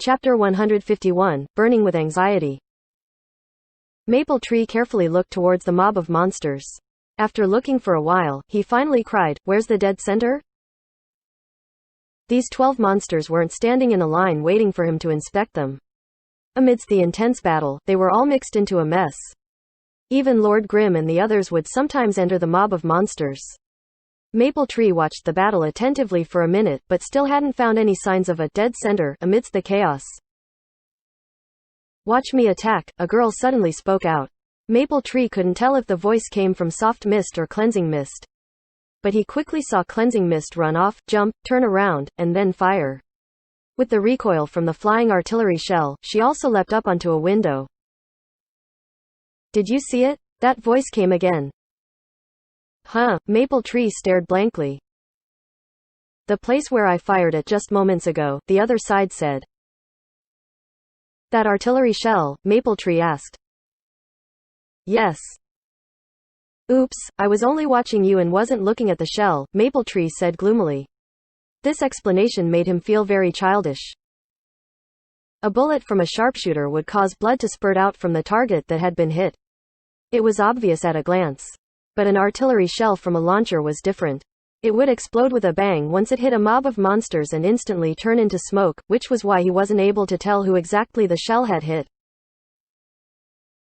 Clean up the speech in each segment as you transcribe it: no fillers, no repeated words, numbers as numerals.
Chapter 151, Burning with Anxiety. Maple Tree carefully looked towards the mob of monsters. After looking for a while, he finally cried, "Where's the dead center?" These 12 monsters weren't standing in a line waiting for him to inspect them. Amidst the intense battle, they were all mixed into a mess. Even Lord Grim and the others would sometimes enter the mob of monsters. Maple Tree watched the battle attentively for a minute but still hadn't found any signs of a dead center amidst the chaos. "Watch me attack," a girl suddenly spoke out. Maple Tree couldn't tell if the voice came from soft mist or cleansing mist. But he quickly saw cleansing mist run off, jump, turn around, and then fire. With the recoil from the flying artillery shell, she also leapt up onto a window. "Did you see it?" That voice came again. "Huh?" Maple Tree stared blankly. "The place where I fired at just moments ago," the other side said. "That artillery shell?" Maple Tree asked. "Yes." "Oops, I was only watching you and wasn't looking at the shell," Maple Tree said gloomily. This explanation made him feel very childish. A bullet from a sharpshooter would cause blood to spurt out from the target that had been hit. It was obvious at a glance. But an artillery shell from a launcher was different. It would explode with a bang once it hit a mob of monsters and instantly turn into smoke, which was why he wasn't able to tell who exactly the shell had hit.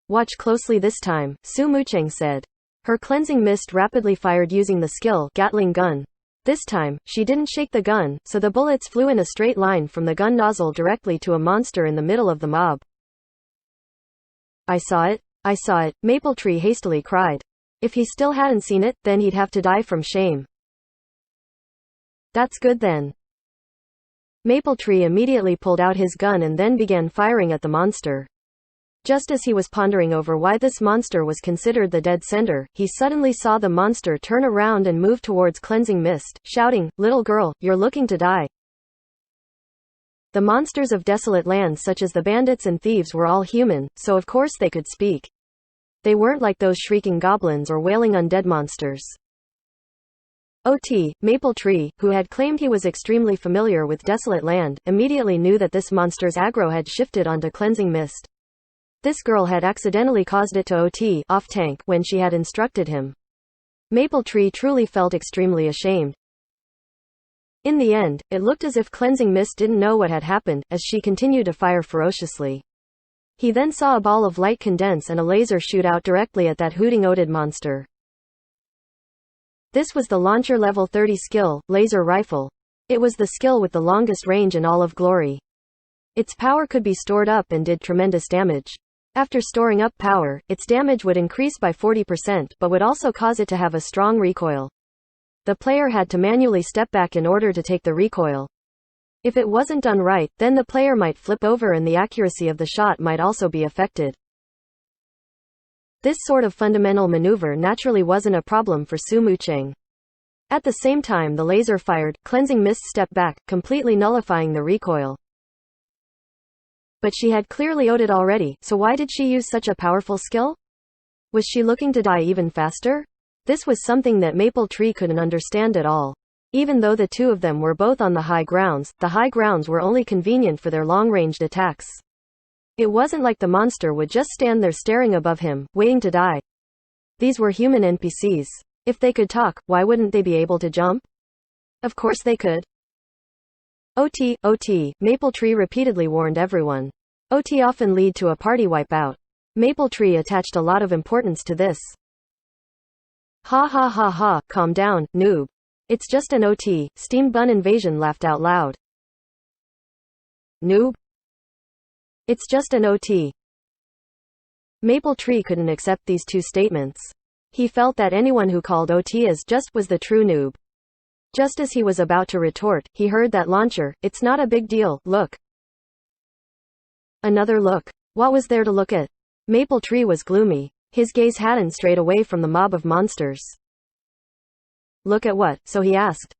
"Watch closely this time," Su Mucheng said. Her cleansing mist rapidly fired using the skill Gatling gun. This time, she didn't shake the gun, so the bullets flew in a straight line from the gun nozzle directly to a monster in the middle of the mob. I saw it," Maple Tree hastily cried. If he still hadn't seen it, then he'd have to die from shame. "That's good then." Maple Tree immediately pulled out his gun and then began firing at the monster. Just as he was pondering over why this monster was considered the dead center, he suddenly saw the monster turn around and move towards cleansing mist, shouting, "Little girl, you're looking to die." The monsters of desolate lands such as the bandits and thieves were all human, so of course they could speak. They weren't like those shrieking goblins or wailing undead monsters. OT, Maple Tree, who had claimed he was extremely familiar with desolate land, immediately knew that this monster's aggro had shifted onto cleansing mist. This girl had accidentally caused it to OT off tank when she had instructed him. Maple Tree truly felt extremely ashamed. In the end, it looked as if cleansing mist didn't know what had happened, as she continued to fire ferociously. He then saw a ball of light condense and a laser shoot out directly at that hooting Oded monster. This was the launcher level 30 skill, laser rifle. It was the skill with the longest range in all of Glory. Its power could be stored up and did tremendous damage. After storing up power, its damage would increase by 40% but would also cause it to have a strong recoil. The player had to manually step back in order to take the recoil. If it wasn't done right, then the player might flip over and the accuracy of the shot might also be affected. This sort of fundamental maneuver naturally wasn't a problem for Su Mucheng. At the same time the laser fired, cleansing mist stepped back, completely nullifying the recoil. But she had clearly owed it already, so why did she use such a powerful skill? Was she looking to die even faster? This was something that Maple Tree couldn't understand at all. Even though the two of them were both on the high grounds were only convenient for their long-ranged attacks. It wasn't like the monster would just stand there staring above him, waiting to die. These were human NPCs. If they could talk, why wouldn't they be able to jump? Of course they could. OT, OT, Maple Tree repeatedly warned everyone. OT often lead to a party wipeout. Maple Tree attached a lot of importance to this. Ha ha ha ha, calm down, noob. It's just an OT, Steam Bun Invasion laughed out loud. Noob? It's just an OT. Maple Tree couldn't accept these two statements. He felt that anyone who called OT as just was the true noob. Just as he was about to retort, he heard that launcher, "It's not a big deal, look." Another look. What was there to look at? Maple Tree was gloomy. His gaze hadn't strayed away from the mob of monsters. "Look at what?" so he asked.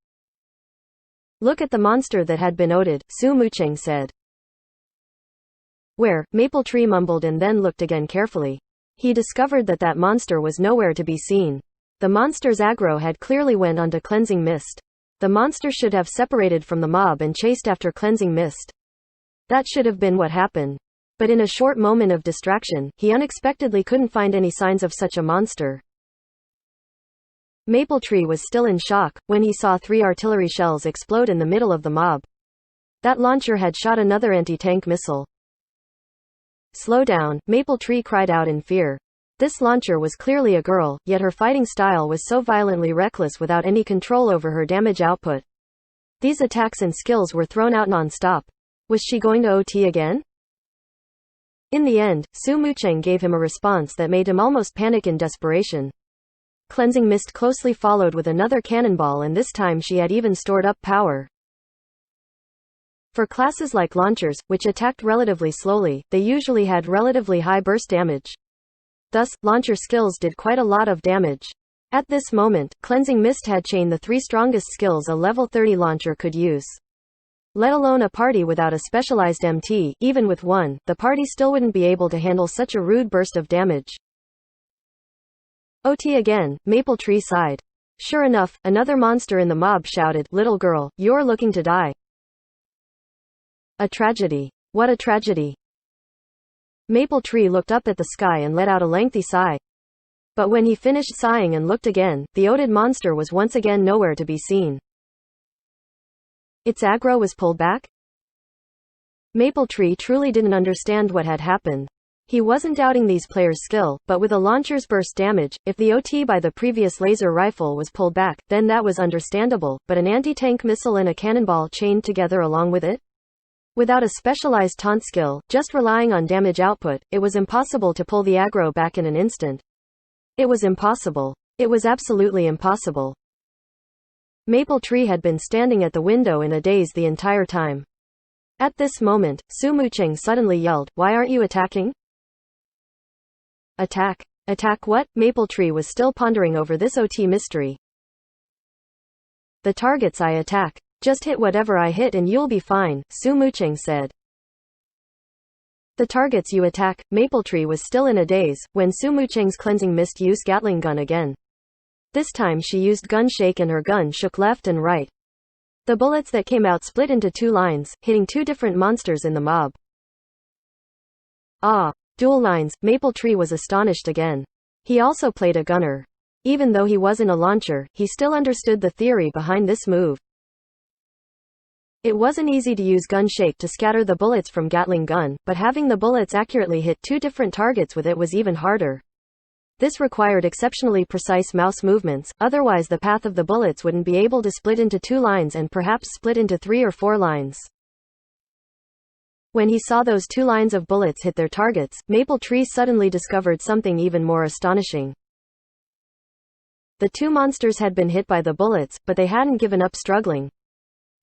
"Look at the monster that had been Oded," Su Mucheng said. "Where?" Maple Tree mumbled and then looked again carefully. He discovered that that monster was nowhere to be seen. The monster's aggro had clearly went onto cleansing mist. The monster should have separated from the mob and chased after cleansing mist. That should have been what happened. But in a short moment of distraction, he unexpectedly couldn't find any signs of such a monster. Mapletree was still in shock when he saw 3 artillery shells explode in the middle of the mob. That launcher had shot another anti-tank missile. "Slow down," Mapletree cried out in fear. This launcher was clearly a girl, yet her fighting style was so violently reckless without any control over her damage output. These attacks and skills were thrown out non-stop. Was she going to OT again? In the end, Su Mucheng gave him a response that made him almost panic in desperation. Cleansing Mist closely followed with another cannonball, and this time she had even stored up power. For classes like launchers, which attacked relatively slowly, they usually had relatively high burst damage. Thus, launcher skills did quite a lot of damage. At this moment, Cleansing Mist had chained the 3 strongest skills a level 30 launcher could use. Let alone a party without a specialized MT, even with one, the party still wouldn't be able to handle such a rude burst of damage. "OT again," Mapletree sighed. Sure enough, another monster in the mob shouted, "Little girl, you're looking to die." A tragedy. What a tragedy. Mapletree looked up at the sky and let out a lengthy sigh. But when he finished sighing and looked again, the odied monster was once again nowhere to be seen. Its aggro was pulled back? Mapletree truly didn't understand what had happened. He wasn't doubting these players' skill, but with a launcher's burst damage, if the OT by the previous laser rifle was pulled back, then that was understandable, but an anti-tank missile and a cannonball chained together along with it? Without a specialized taunt skill, just relying on damage output, it was impossible to pull the aggro back in an instant. It was impossible. It was absolutely impossible. Mapletree had been standing at the window in a daze the entire time. At this moment, Su Mucheng suddenly yelled, "Why aren't you attacking?" Attack? Attack what? Mapletree was still pondering over this OT mystery. "The targets I attack. Just hit whatever I hit and you'll be fine," Su Mucheng said. "The targets you attack?" Mapletree was still in a daze, when Su Mucheng's Cleansing Mist used Gatling gun again. This time she used gun shake and her gun shook left and right. The bullets that came out split into 2 lines, hitting 2 different monsters in the mob. Ah! Dual lines, Mapletree was astonished again. He also played a gunner. Even though he wasn't a launcher, he still understood the theory behind this move. It wasn't easy to use gun shake to scatter the bullets from Gatling gun, but having the bullets accurately hit 2 different targets with it was even harder. This required exceptionally precise mouse movements, otherwise the path of the bullets wouldn't be able to split into 2 lines and perhaps split into 3 or 4 lines. When he saw those 2 lines of bullets hit their targets, Mapletree suddenly discovered something even more astonishing. The 2 monsters had been hit by the bullets, but they hadn't given up struggling.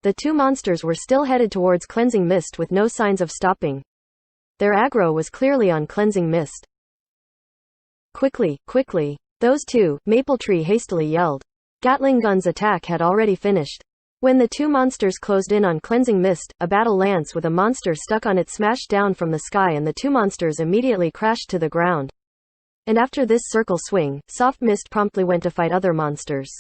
The 2 monsters were still headed towards Cleansing Mist with no signs of stopping. Their aggro was clearly on Cleansing Mist. "Quickly, quickly! Those 2, Mapletree hastily yelled. Gatling gun's attack had already finished. When the 2 monsters closed in on Cleansing Mist, a battle lance with a monster stuck on it smashed down from the sky and the 2 monsters immediately crashed to the ground. And after this circle swing, Soft Mist promptly went to fight other monsters.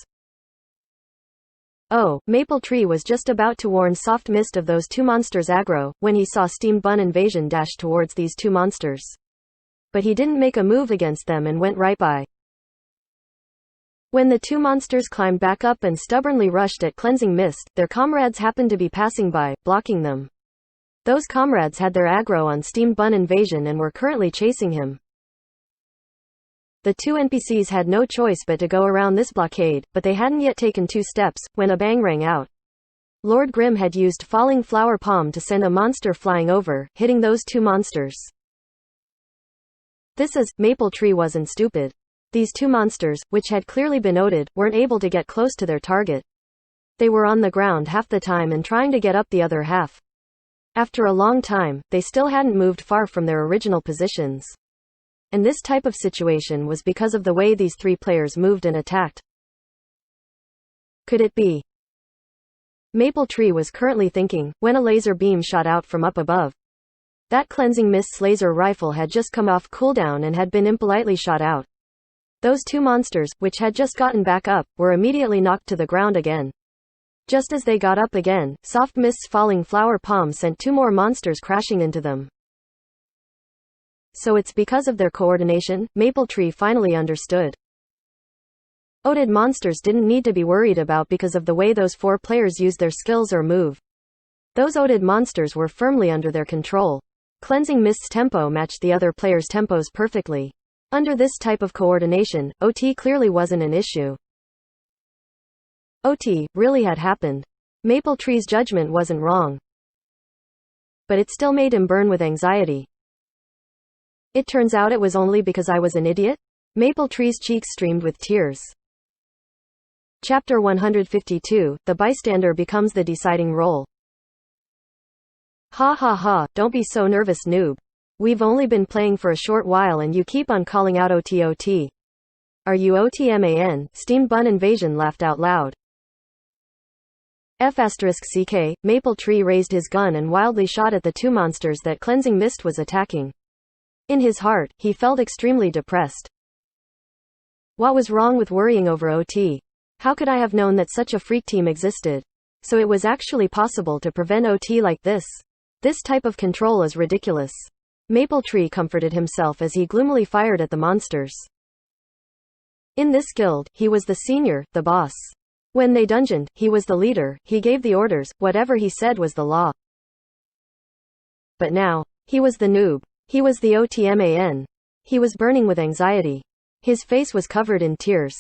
Oh, Mapletree was just about to warn Soft Mist of those 2 monsters' aggro, when he saw Steam Bun Invasion dash towards these 2 monsters. But he didn't make a move against them and went right by. When the 2 monsters climbed back up and stubbornly rushed at Cleansing Mist, their comrades happened to be passing by, blocking them. Those comrades had their aggro on Steam Bun Invasion and were currently chasing him. The 2 NPCs had no choice but to go around this blockade, but they hadn't yet taken 2 steps, when a bang rang out. Lord Grimm had used Falling Flower Palm to send a monster flying over, hitting those 2 monsters. Mapletree wasn't stupid. These 2 monsters, which had clearly been OT'd, weren't able to get close to their target. They were on the ground half the time and trying to get up the other half. After a long time, they still hadn't moved far from their original positions. And this type of situation was because of the way these 3 players moved and attacked. Could it be? Mapletree was currently thinking, when a laser beam shot out from up above. That Cleansing Mist's laser rifle had just come off cooldown and had been impolitely shot out. Those 2 monsters, which had just gotten back up, were immediately knocked to the ground again. Just as they got up again, soft mist's falling flower palm sent 2 more monsters crashing into them. So it's because of their coordination? Mapletree finally understood. Oded monsters didn't need to be worried about because of the way those 4 players used their skills or move. Those Oded monsters were firmly under their control. Cleansing Mist's tempo matched the other players' tempos perfectly. Under this type of coordination, OT clearly wasn't an issue. OT really had happened. Mapletree's judgment wasn't wrong. But it still made him burn with anxiety. It turns out it was only because I was an idiot? Mapletree's cheeks streamed with tears. Chapter 152, The Bystander Becomes the Deciding Role. Ha ha ha, don't be so nervous, noob. We've only been playing for a short while and you keep on calling out OT. Are you OTMAN? Steamed Bun Invasion laughed out loud. F***CK, Mapletree raised his gun and wildly shot at the 2 monsters that Cleansing Mist was attacking. In his heart, he felt extremely depressed. What was wrong with worrying over OT? How could I have known that such a freak team existed? So it was actually possible to prevent OT like this. This type of control is ridiculous. Mapletree comforted himself as he gloomily fired at the monsters. In this guild, he was the senior, the boss. When they dungeoned, he was the leader, he gave the orders, whatever he said was the law. But now, he was the noob. He was the OTMAN. He was burning with anxiety. His face was covered in tears.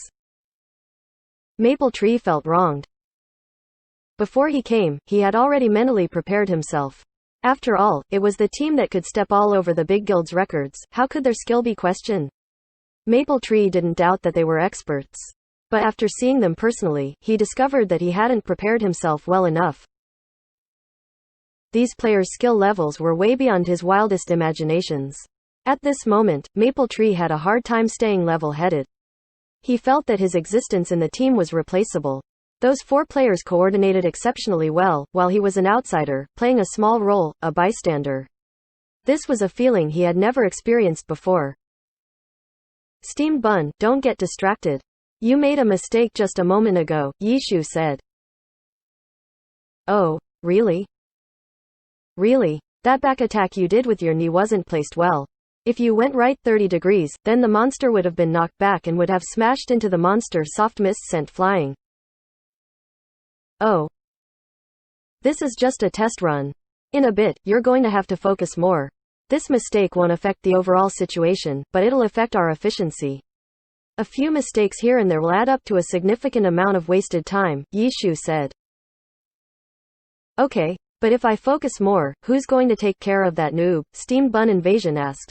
Mapletree felt wronged. Before he came, he had already mentally prepared himself. After all, it was the team that could step all over the big guild's records. How could their skill be questioned? Mapletree didn't doubt that they were experts. But after seeing them personally, he discovered that he hadn't prepared himself well enough. These players' skill levels were way beyond his wildest imaginations. At this moment, Mapletree had a hard time staying level-headed. He felt that his existence in the team was replaceable. Those 4 players coordinated exceptionally well, while he was an outsider, playing a small role, a bystander. This was a feeling he had never experienced before. Steamed Bun, don't get distracted. You made a mistake just a moment ago, Yishu said. Oh, really? Really? That back attack you did with your knee wasn't placed well. If you went right 30 degrees, then the monster would have been knocked back and would have smashed into the monster soft mist sent flying. Oh. This is just a test run. In a bit, you're going to have to focus more. This mistake won't affect the overall situation, but it'll affect our efficiency. A few mistakes here and there will add up to a significant amount of wasted time, Yishu said. Okay, but if I focus more, who's going to take care of that noob? Steamed Bun Invasion asked.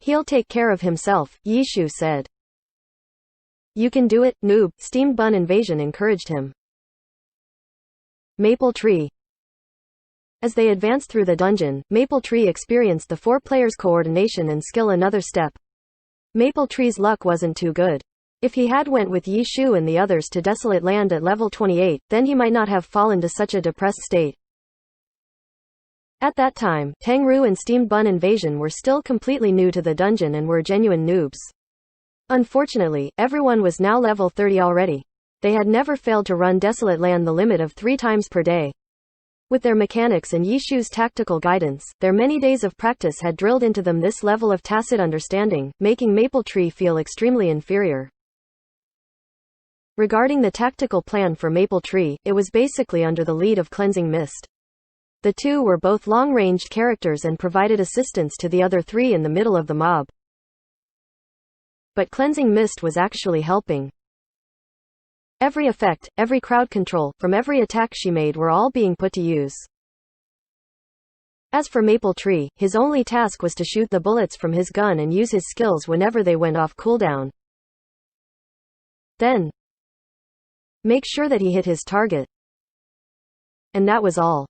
He'll take care of himself, Yishu said. You can do it, noob, Steamed Bun Invasion encouraged him. Mapletree. As they advanced through the dungeon, Mapletree experienced the 4 players' coordination and skill another step. Mapletree's luck wasn't too good. If he had went with Yishu and the others to Desolate Land at level 28, then he might not have fallen to such a depressed state. At that time, Tangru and Steamed Bun Invasion were still completely new to the dungeon and were genuine noobs. Unfortunately, everyone was now level 30 already. They had never failed to run Desolate Land the limit of 3 times per day. With their mechanics and Yishu's tactical guidance, their many days of practice had drilled into them this level of tacit understanding, making Mapletree feel extremely inferior. Regarding the tactical plan for Mapletree, it was basically under the lead of Cleansing Mist. The 2 were both long-ranged characters and provided assistance to the other 3 in the middle of the mob. But Cleansing Mist was actually helping. Every effect, every crowd control, from every attack she made were all being put to use. As for Mapletree, his only task was to shoot the bullets from his gun and use his skills whenever they went off cooldown. Then, make sure that he hit his target. And that was all.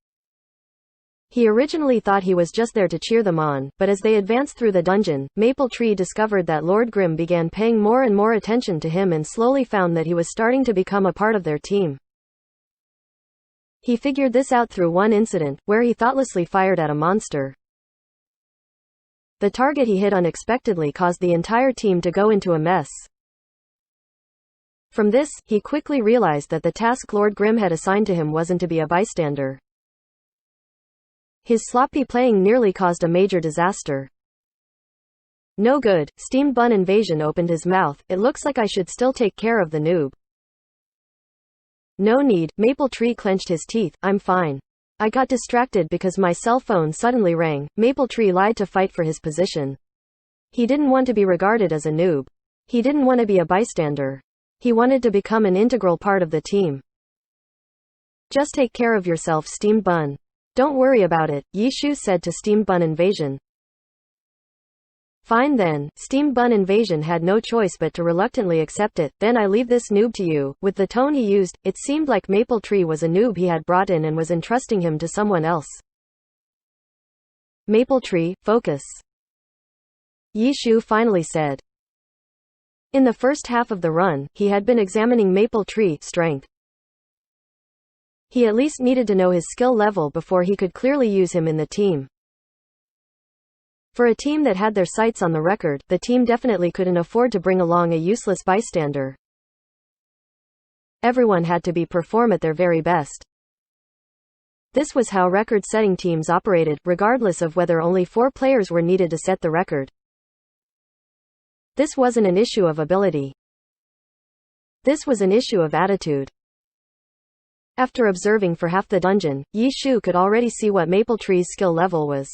He originally thought he was just there to cheer them on, but as they advanced through the dungeon, Mapletree discovered that Lord Grimm began paying more and more attention to him and slowly found that he was starting to become a part of their team. He figured this out through one incident, where he thoughtlessly fired at a monster. The target he hit unexpectedly caused the entire team to go into a mess. From this, he quickly realized that the task Lord Grimm had assigned to him wasn't to be a bystander. His sloppy playing nearly caused a major disaster. No good. Steamed Bun Invasion opened his mouth. It looks like I should still take care of the noob. No need. Maple Tree clenched his teeth. I'm fine. I got distracted because my cell phone suddenly rang. Maple Tree lied to fight for his position. He didn't want to be regarded as a noob. He didn't want to be a bystander. He wanted to become an integral part of the team. Just take care of yourself, Steamed Bun. Don't worry about it, Yishu said to Steamed Bun Invasion. Fine then. Steamed Bun Invasion had no choice but to reluctantly accept it. Then I leave this noob to you. With the tone he used, it seemed like Maple Tree was a noob he had brought in and was entrusting him to someone else. Maple Tree, focus. Yishu finally said. In the first half of the run, he had been examining Maple Tree's strength. He at least needed to know his skill level before he could clearly use him in the team. For a team that had their sights on the record, the team definitely couldn't afford to bring along a useless bystander. Everyone had to perform at their very best. This was how record-setting teams operated, regardless of whether only 4 players were needed to set the record. This wasn't an issue of ability. This was an issue of attitude. After observing for half the dungeon, Yishu could already see what Maple Tree's skill level was.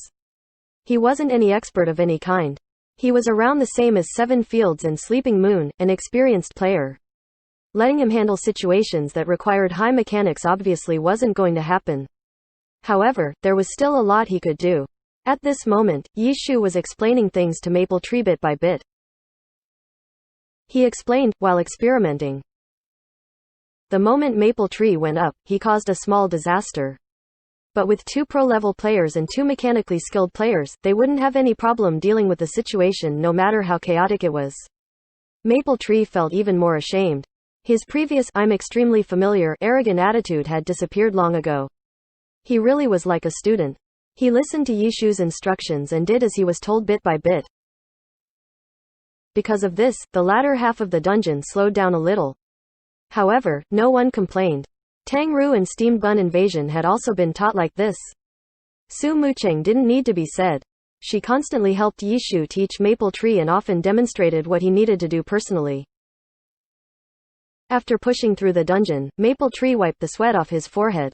He wasn't any expert of any kind. He was around the same as Seven Fields and Sleeping Moon, an experienced player. Letting him handle situations that required high mechanics obviously wasn't going to happen. However, there was still a lot he could do. At this moment, Yishu was explaining things to Maple Tree bit by bit. He explained, while experimenting. The moment Maple Tree went up, he caused a small disaster. But with 2 pro-level players and 2 mechanically skilled players, they wouldn't have any problem dealing with the situation no matter how chaotic it was. Maple Tree felt even more ashamed. His previous, I'm extremely familiar, arrogant attitude had disappeared long ago. He really was like a student. He listened to Yishu's instructions and did as he was told bit by bit. Because of this, the latter half of the dungeon slowed down a little. However, no one complained. Tang Ru and Steamed Bun Invasion had also been taught like this. Su Mucheng didn't need to be said. She constantly helped Yishu teach Maple Tree and often demonstrated what he needed to do personally. After pushing through the dungeon, Maple Tree wiped the sweat off his forehead.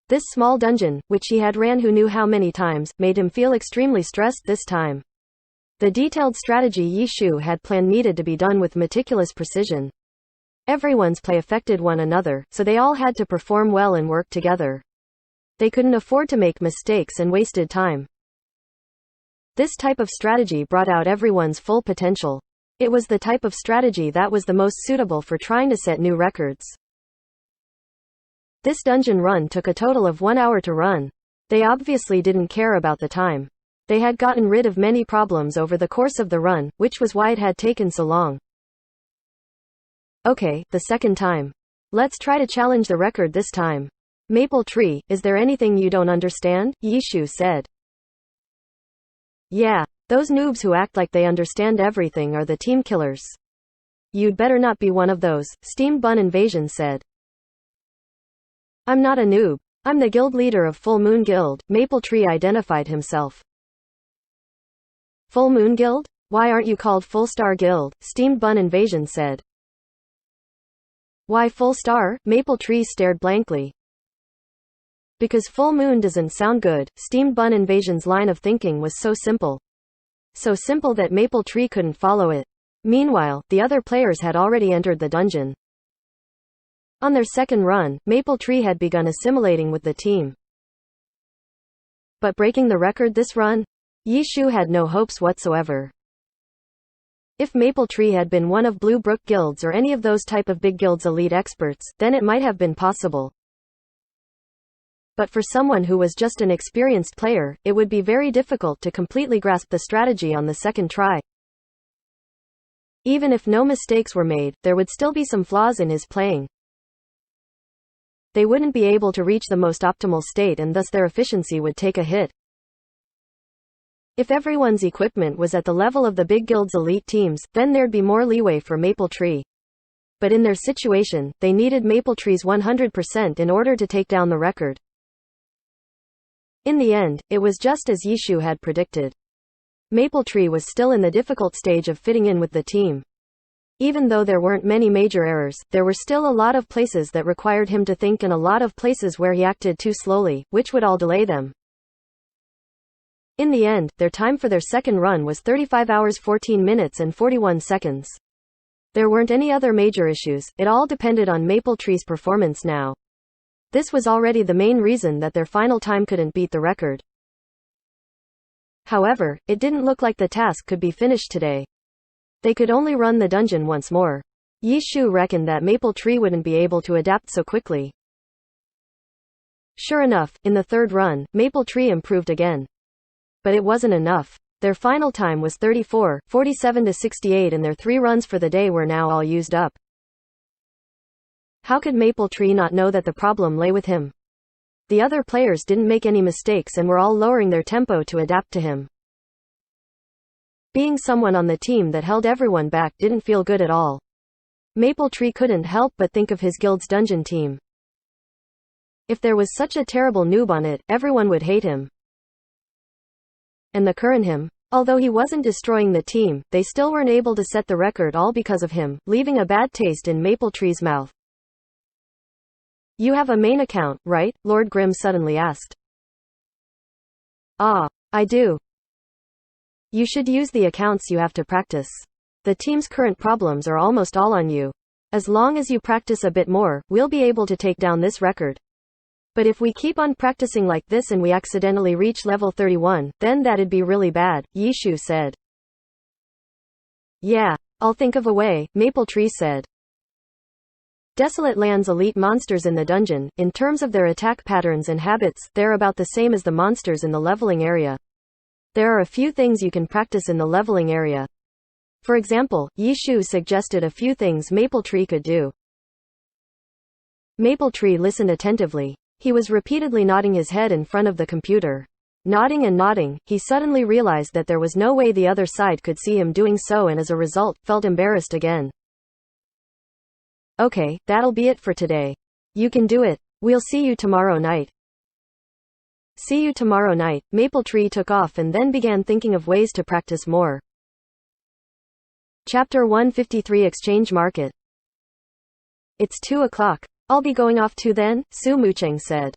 This small dungeon, which he had ran who knew how many times, made him feel extremely stressed this time. The detailed strategy Yishu had planned needed to be done with meticulous precision. Everyone's play affected one another, so they all had to perform well and work together. They couldn't afford to make mistakes and wasted time. This type of strategy brought out everyone's full potential. It was the type of strategy that was the most suitable for trying to set new records. This dungeon run took a total of 1 hour to run. They obviously didn't care about the time. They had gotten rid of many problems over the course of the run, which was why it had taken so long. Okay, the second time. Let's try to challenge the record this time. Maple Tree, is there anything you don't understand? Yishu said. Yeah, those noobs who act like they understand everything are the team killers. You'd better not be one of those, Steamed Bun Invasion said. I'm not a noob. I'm the guild leader of Full Moon Guild, Maple Tree identified himself. Full Moon Guild? Why aren't you called Full Star Guild? Steamed Bun Invasion said. Why Full Star? Maple Tree stared blankly. Because Full Moon doesn't sound good. Steamed Bun Invasion's line of thinking was so simple. So simple that Maple Tree couldn't follow it. Meanwhile, the other players had already entered the dungeon. On their second run, Maple Tree had begun assimilating with the team. But breaking the record this run? Yishu had no hopes whatsoever. If Maple Tree had been one of Blue Brook guilds or any of those type of big guilds elite experts, then it might have been possible. But for someone who was just an experienced player, it would be very difficult to completely grasp the strategy on the second try. Even if no mistakes were made, there would still be some flaws in his playing. They wouldn't be able to reach the most optimal state and thus their efficiency would take a hit. If everyone's equipment was at the level of the big guild's elite teams, then there'd be more leeway for Maple Tree. But in their situation, they needed Mapletree's 100% in order to take down the record. In the end, it was just as Yishu had predicted. Mapletree was still in the difficult stage of fitting in with the team. Even though there weren't many major errors, there were still a lot of places that required him to think and a lot of places where he acted too slowly, which would all delay them. In the end, their time for their second run was 35 hours 14 minutes and 41 seconds. There weren't any other major issues, it all depended on Mapletree's performance now. This was already the main reason that their final time couldn't beat the record. However, it didn't look like the task could be finished today. They could only run the dungeon once more. Yishu reckoned that Mapletree wouldn't be able to adapt so quickly. Sure enough, in the third run, Mapletree improved again. But it wasn't enough. Their final time was 47 to 68 and their 3 runs for the day were now all used up. How could Mapletree not know that the problem lay with him? The other players didn't make any mistakes and were all lowering their tempo to adapt to him. Being someone on the team that held everyone back didn't feel good at all. Mapletree couldn't help but think of his guild's dungeon team. If there was such a terrible noob on it, everyone would hate him. And the current him? Although he wasn't destroying the team, they still weren't able to set the record all because of him, leaving a bad taste in Mapletree's mouth. You have a main account, right? Lord Grimm suddenly asked. Ah, I do. You should use the accounts you have to practice. The team's current problems are almost all on you. As long as you practice a bit more, we'll be able to take down this record. But if we keep on practicing like this and we accidentally reach level 31, then that'd be really bad, Yishu said. Yeah, I'll think of a way, Mapletree said. Desolate Land's elite monsters in the dungeon, in terms of their attack patterns and habits, they're about the same as the monsters in the leveling area. There are a few things you can practice in the leveling area. For example, Yishu suggested a few things Mapletree could do. Mapletree listened attentively. He was repeatedly nodding his head in front of the computer. Nodding and nodding, he suddenly realized that there was no way the other side could see him doing so and as a result, felt embarrassed again. Okay, that'll be it for today. You can do it. We'll see you tomorrow night. See you tomorrow night. Mapletree took off and then began thinking of ways to practice more. Chapter 153 Exchange Market. It's 2 o'clock. I'll be going off too then, Su Mucheng said.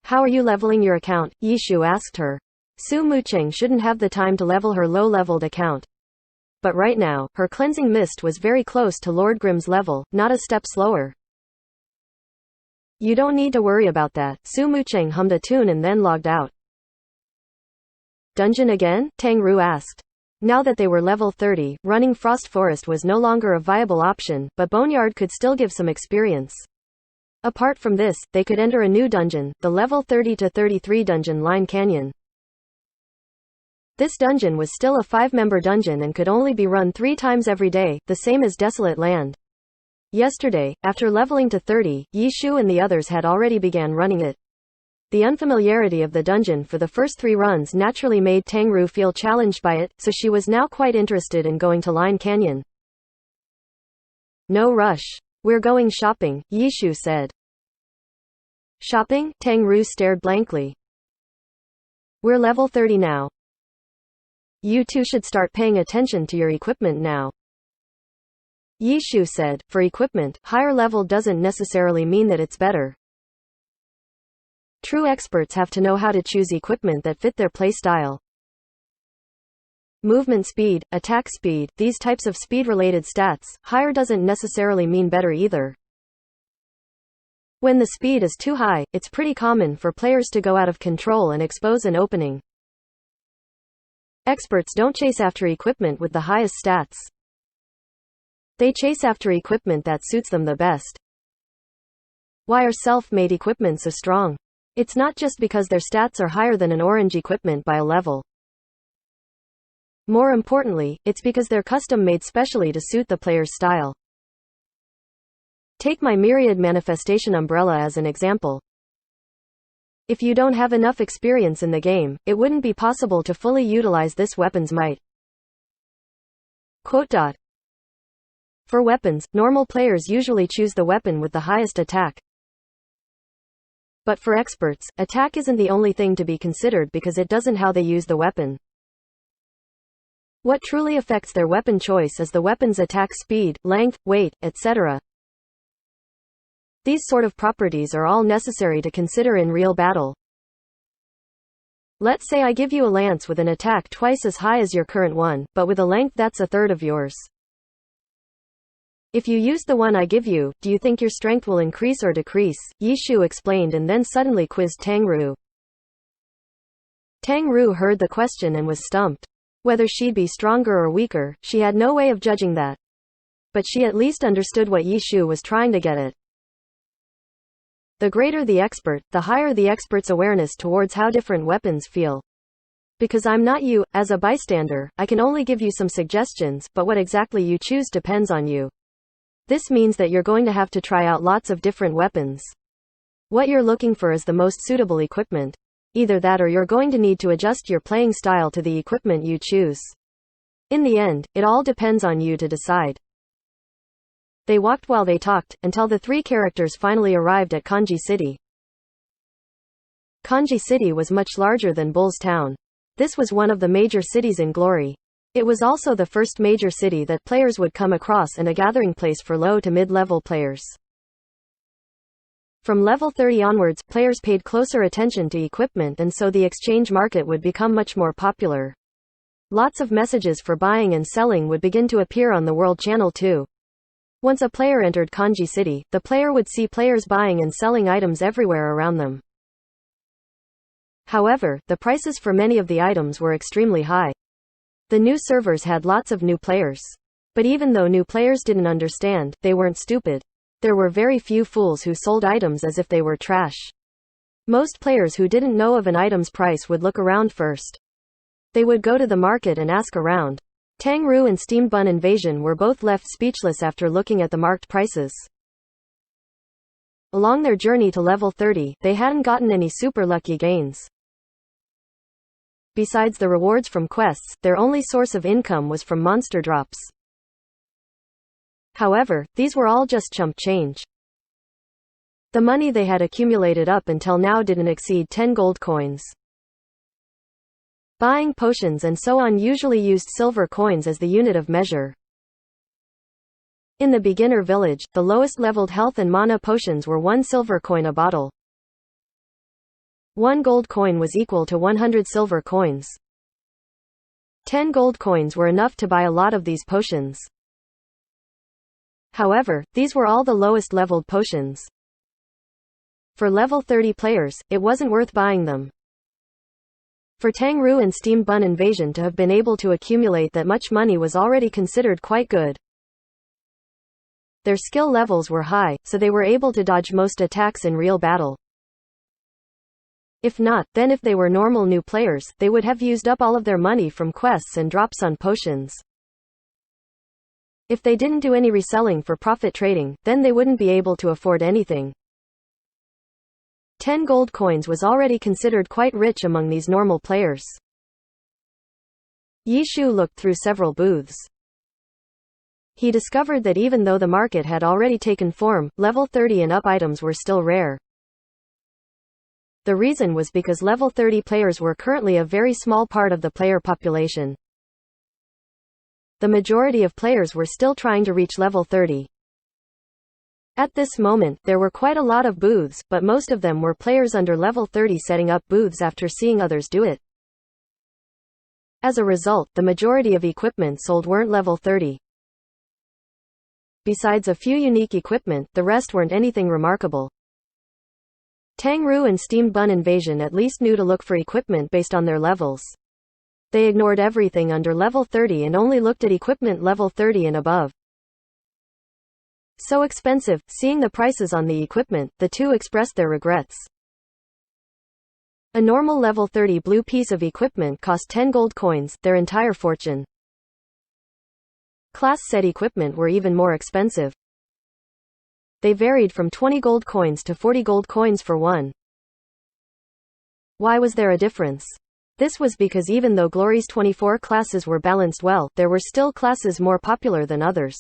How are you leveling your account? Yishu asked her. Su Mucheng shouldn't have the time to level her low-leveled account. But right now, her cleansing mist was very close to Lord Grimm's level, not a step slower. You don't need to worry about that, Su Mucheng hummed a tune and then logged out. Dungeon again? Tang Ru asked. Now that they were level 30, running Frost Forest was no longer a viable option, but Boneyard could still give some experience. Apart from this, they could enter a new dungeon, the level 30 to 33 dungeon Line Canyon. This dungeon was still a 5-member dungeon and could only be run 3 times every day, the same as Desolate Land. Yesterday, after leveling to 30, Yishu and the others had already began running it. The unfamiliarity of the dungeon for the first 3 runs naturally made Tangru feel challenged by it, so she was now quite interested in going to Line Canyon. No rush. We're going shopping, Yishu said. Shopping? Tangru stared blankly. We're level 30 now. You two should start paying attention to your equipment now. Yishu said, for equipment, higher level doesn't necessarily mean that it's better. True experts have to know how to choose equipment that fit their playstyle. Movement speed, attack speed, these types of speed-related stats, higher doesn't necessarily mean better either. When the speed is too high, it's pretty common for players to go out of control and expose an opening. Experts don't chase after equipment with the highest stats. They chase after equipment that suits them the best. Why are self-made equipment so strong? It's not just because their stats are higher than an orange equipment by a level. More importantly, it's because they're custom-made specially to suit the player's style. Take my Myriad Manifestation Umbrella as an example. If you don't have enough experience in the game, it wouldn't be possible to fully utilize this weapon's might. Quote. For weapons, normal players usually choose the weapon with the highest attack. But for experts, attack isn't the only thing to be considered because it doesn't how they use the weapon. What truly affects their weapon choice is the weapon's attack speed, length, weight, etc. These sort of properties are all necessary to consider in real battle. Let's say I give you a lance with an attack twice as high as your current one, but with a length that's a third of yours. If you use the one I give you, do you think your strength will increase or decrease? Yi Shu explained and then suddenly quizzed Tang Ru. Tang Ru heard the question and was stumped. Whether she'd be stronger or weaker, she had no way of judging that. But she at least understood what Yi Shu was trying to get at. The greater the expert, the higher the expert's awareness towards how different weapons feel. Because I'm not you, as a bystander, I can only give you some suggestions, but what exactly you choose depends on you. This means that you're going to have to try out lots of different weapons. What you're looking for is the most suitable equipment. Either that or you're going to need to adjust your playing style to the equipment you choose. In the end, it all depends on you to decide. They walked while they talked, until the three characters finally arrived at Kanji City. Kanji City was much larger than Bull's Town. This was one of the major cities in Glory. It was also the first major city that players would come across and a gathering place for low to mid-level players. From level 30 onwards, players paid closer attention to equipment and so the exchange market would become much more popular. Lots of messages for buying and selling would begin to appear on the World Channel too. Once a player entered Kanji City, the player would see players buying and selling items everywhere around them. However, the prices for many of the items were extremely high. The new servers had lots of new players. But even though new players didn't understand, they weren't stupid. There were very few fools who sold items as if they were trash. Most players who didn't know of an item's price would look around first. They would go to the market and ask around. Tang Ru and Steamed Bun Invasion were both left speechless after looking at the marked prices. Along their journey to level 30, they hadn't gotten any super lucky gains. Besides the rewards from quests, their only source of income was from monster drops. However, these were all just chump change. The money they had accumulated up until now didn't exceed 10 gold coins. Buying potions and so on usually used silver coins as the unit of measure. In the beginner village, the lowest leveled health and mana potions were 1 silver coin a bottle. 1 gold coin was equal to 100 silver coins. 10 gold coins were enough to buy a lot of these potions. However, these were all the lowest leveled potions. For level 30 players, it wasn't worth buying them. For Tang Ru and Steamed Bun Invasion to have been able to accumulate that much money was already considered quite good. Their skill levels were high, so they were able to dodge most attacks in real battle. If not, then if they were normal new players, they would have used up all of their money from quests and drops on potions. If they didn't do any reselling for profit trading, then they wouldn't be able to afford anything. 10 gold coins was already considered quite rich among these normal players. Yi Shu looked through several booths. He discovered that even though the market had already taken form, level 30 and up items were still rare. The reason was because level 30 players were currently a very small part of the player population. The majority of players were still trying to reach level 30. At this moment, there were quite a lot of booths, but most of them were players under level 30 setting up booths after seeing others do it. As a result, the majority of equipment sold weren't level 30. Besides a few unique equipment, the rest weren't anything remarkable. Tang Ru and Steamed Bun Invasion at least knew to look for equipment based on their levels. They ignored everything under level 30 and only looked at equipment level 30 and above. So expensive. Seeing the prices on the equipment, the two expressed their regrets. A normal level 30 blue piece of equipment cost 10 gold coins, their entire fortune. Class set equipment were even more expensive. They varied from 20 gold coins to 40 gold coins for one. Why was there a difference? This was because even though Glory's 24 classes were balanced well, there were still classes more popular than others.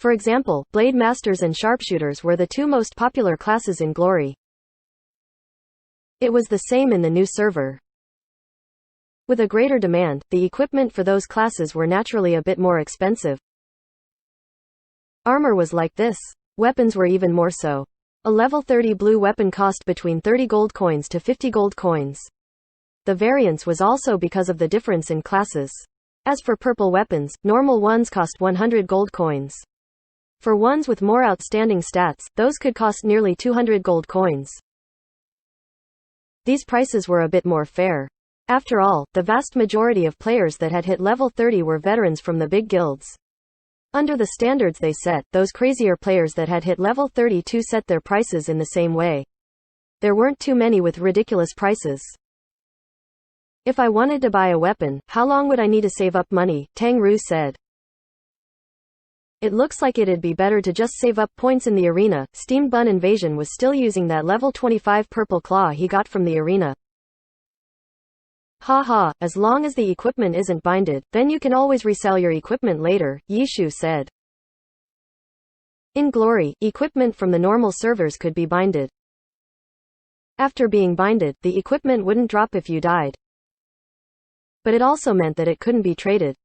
For example, Blade Masters and Sharpshooters were the two most popular classes in Glory. It was the same in the new server. With a greater demand, the equipment for those classes were naturally a bit more expensive. Armor was like this. Weapons were even more so. A level 30 blue weapon cost between 30 gold coins to 50 gold coins. The variance was also because of the difference in classes. As for purple weapons, normal ones cost 100 gold coins. For ones with more outstanding stats, those could cost nearly 200 gold coins. These prices were a bit more fair. After all, the vast majority of players that had hit level 30 were veterans from the big guilds. Under the standards they set, those crazier players that had hit level 32 set their prices in the same way. There weren't too many with ridiculous prices. If I wanted to buy a weapon, how long would I need to save up money? Tang Ru said. It looks like it'd be better to just save up points in the arena. Steam Bun Invasion was still using that level 25 purple claw he got from the arena. Haha, as long as the equipment isn't binded, then you can always resell your equipment later, Yishu said. In Glory, equipment from the normal servers could be binded. After being binded, the equipment wouldn't drop if you died. But it also meant that it couldn't be traded.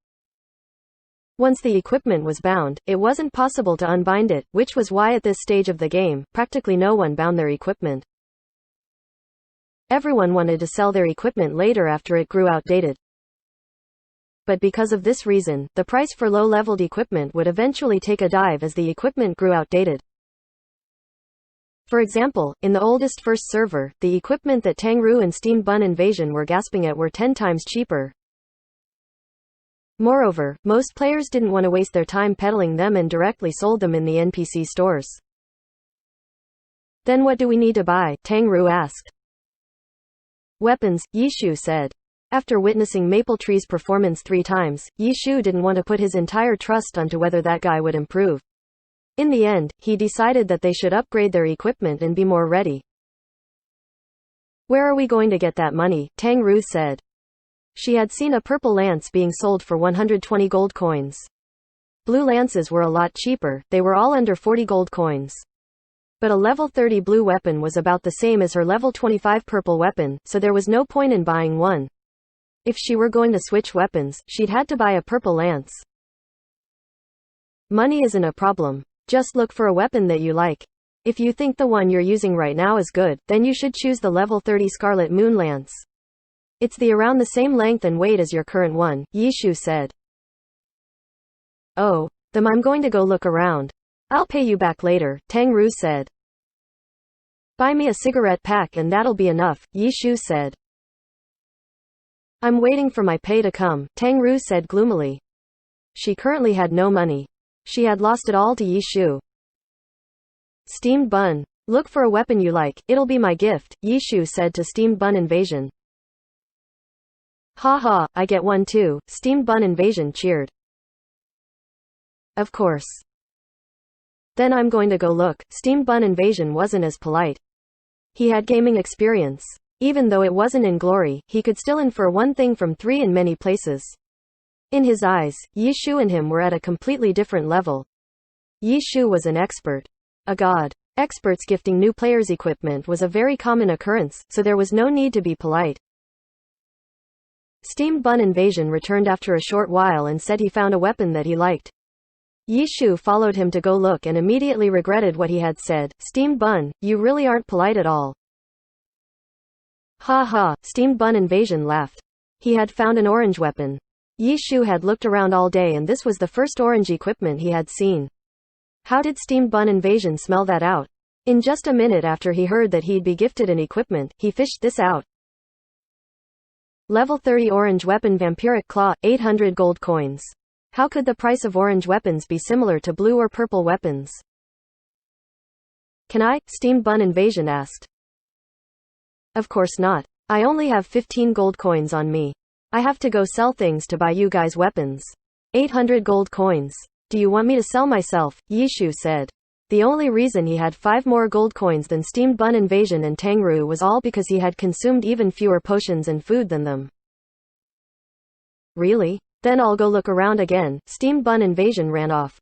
Once the equipment was bound, it wasn't possible to unbind it, which was why at this stage of the game, practically no one bound their equipment. Everyone wanted to sell their equipment later after it grew outdated. But because of this reason, the price for low-leveled equipment would eventually take a dive as the equipment grew outdated. For example, in the oldest first server, the equipment that Tang Ru and Steam Bun Invasion were gasping at were 10 times cheaper. Moreover, most players didn't want to waste their time peddling them and directly sold them in the NPC stores. Then what do we need to buy? Tang Ru asked. Weapons, Yishu said. After witnessing Maple Tree's performance 3 times, Yishu didn't want to put his entire trust onto whether that guy would improve. In the end, he decided that they should upgrade their equipment and be more ready. Where are we going to get that money? Tang Ru said. She had seen a purple lance being sold for 120 gold coins. Blue lances were a lot cheaper, they were all under 40 gold coins. But a level 30 blue weapon was about the same as her level 25 purple weapon, so there was no point in buying one. If she were going to switch weapons, she'd had to buy a purple lance. Money isn't a problem. Just look for a weapon that you like. If you think the one you're using right now is good, then you should choose the level 30 Scarlet Moon Lance. It's around the same length and weight as your current one, Yishu said. Oh, then I'm going to go look around. I'll pay you back later, Tang Ru said. Buy me a cigarette pack and that'll be enough, Yishu said. I'm waiting for my pay to come, Tang Ru said gloomily. She currently had no money. She had lost it all to Yishu. Steamed Bun. Look for a weapon you like, it'll be my gift, Yishu said to Steamed Bun Invasion. Haha, I get one too, Steamed Bun Invasion cheered. Of course. Then I'm going to go look. Steamed Bun Invasion wasn't as polite. He had gaming experience. Even though it wasn't in Glory, he could still infer one thing from 3 in many places. In his eyes, Yishu and him were at a completely different level. Yishu was an expert. A god. Experts gifting new players equipment was a very common occurrence, so there was no need to be polite. Steamed Bun Invasion returned after a short while and said he found a weapon that he liked. Yishu followed him to go look and immediately regretted what he had said. Steamed Bun, you really aren't polite at all. Ha ha, Steamed Bun Invasion laughed. He had found an orange weapon. Yishu had looked around all day and this was the first orange equipment he had seen. How did Steamed Bun Invasion smell that out? In just a minute after he heard that he'd be gifted an equipment, he fished this out. Level 30 orange weapon Vampiric Claw, 800 gold coins. How could the price of orange weapons be similar to blue or purple weapons? Can I? Steamed Bun Invasion asked. Of course not. I only have 15 gold coins on me. I have to go sell things to buy you guys weapons. 800 gold coins. Do you want me to sell myself? Yishu said. The only reason he had 5 more gold coins than Steamed Bun Invasion and Tang Ru was all because he had consumed even fewer potions and food than them. Really? Then I'll go look around again. Steamed Bun Invasion ran off.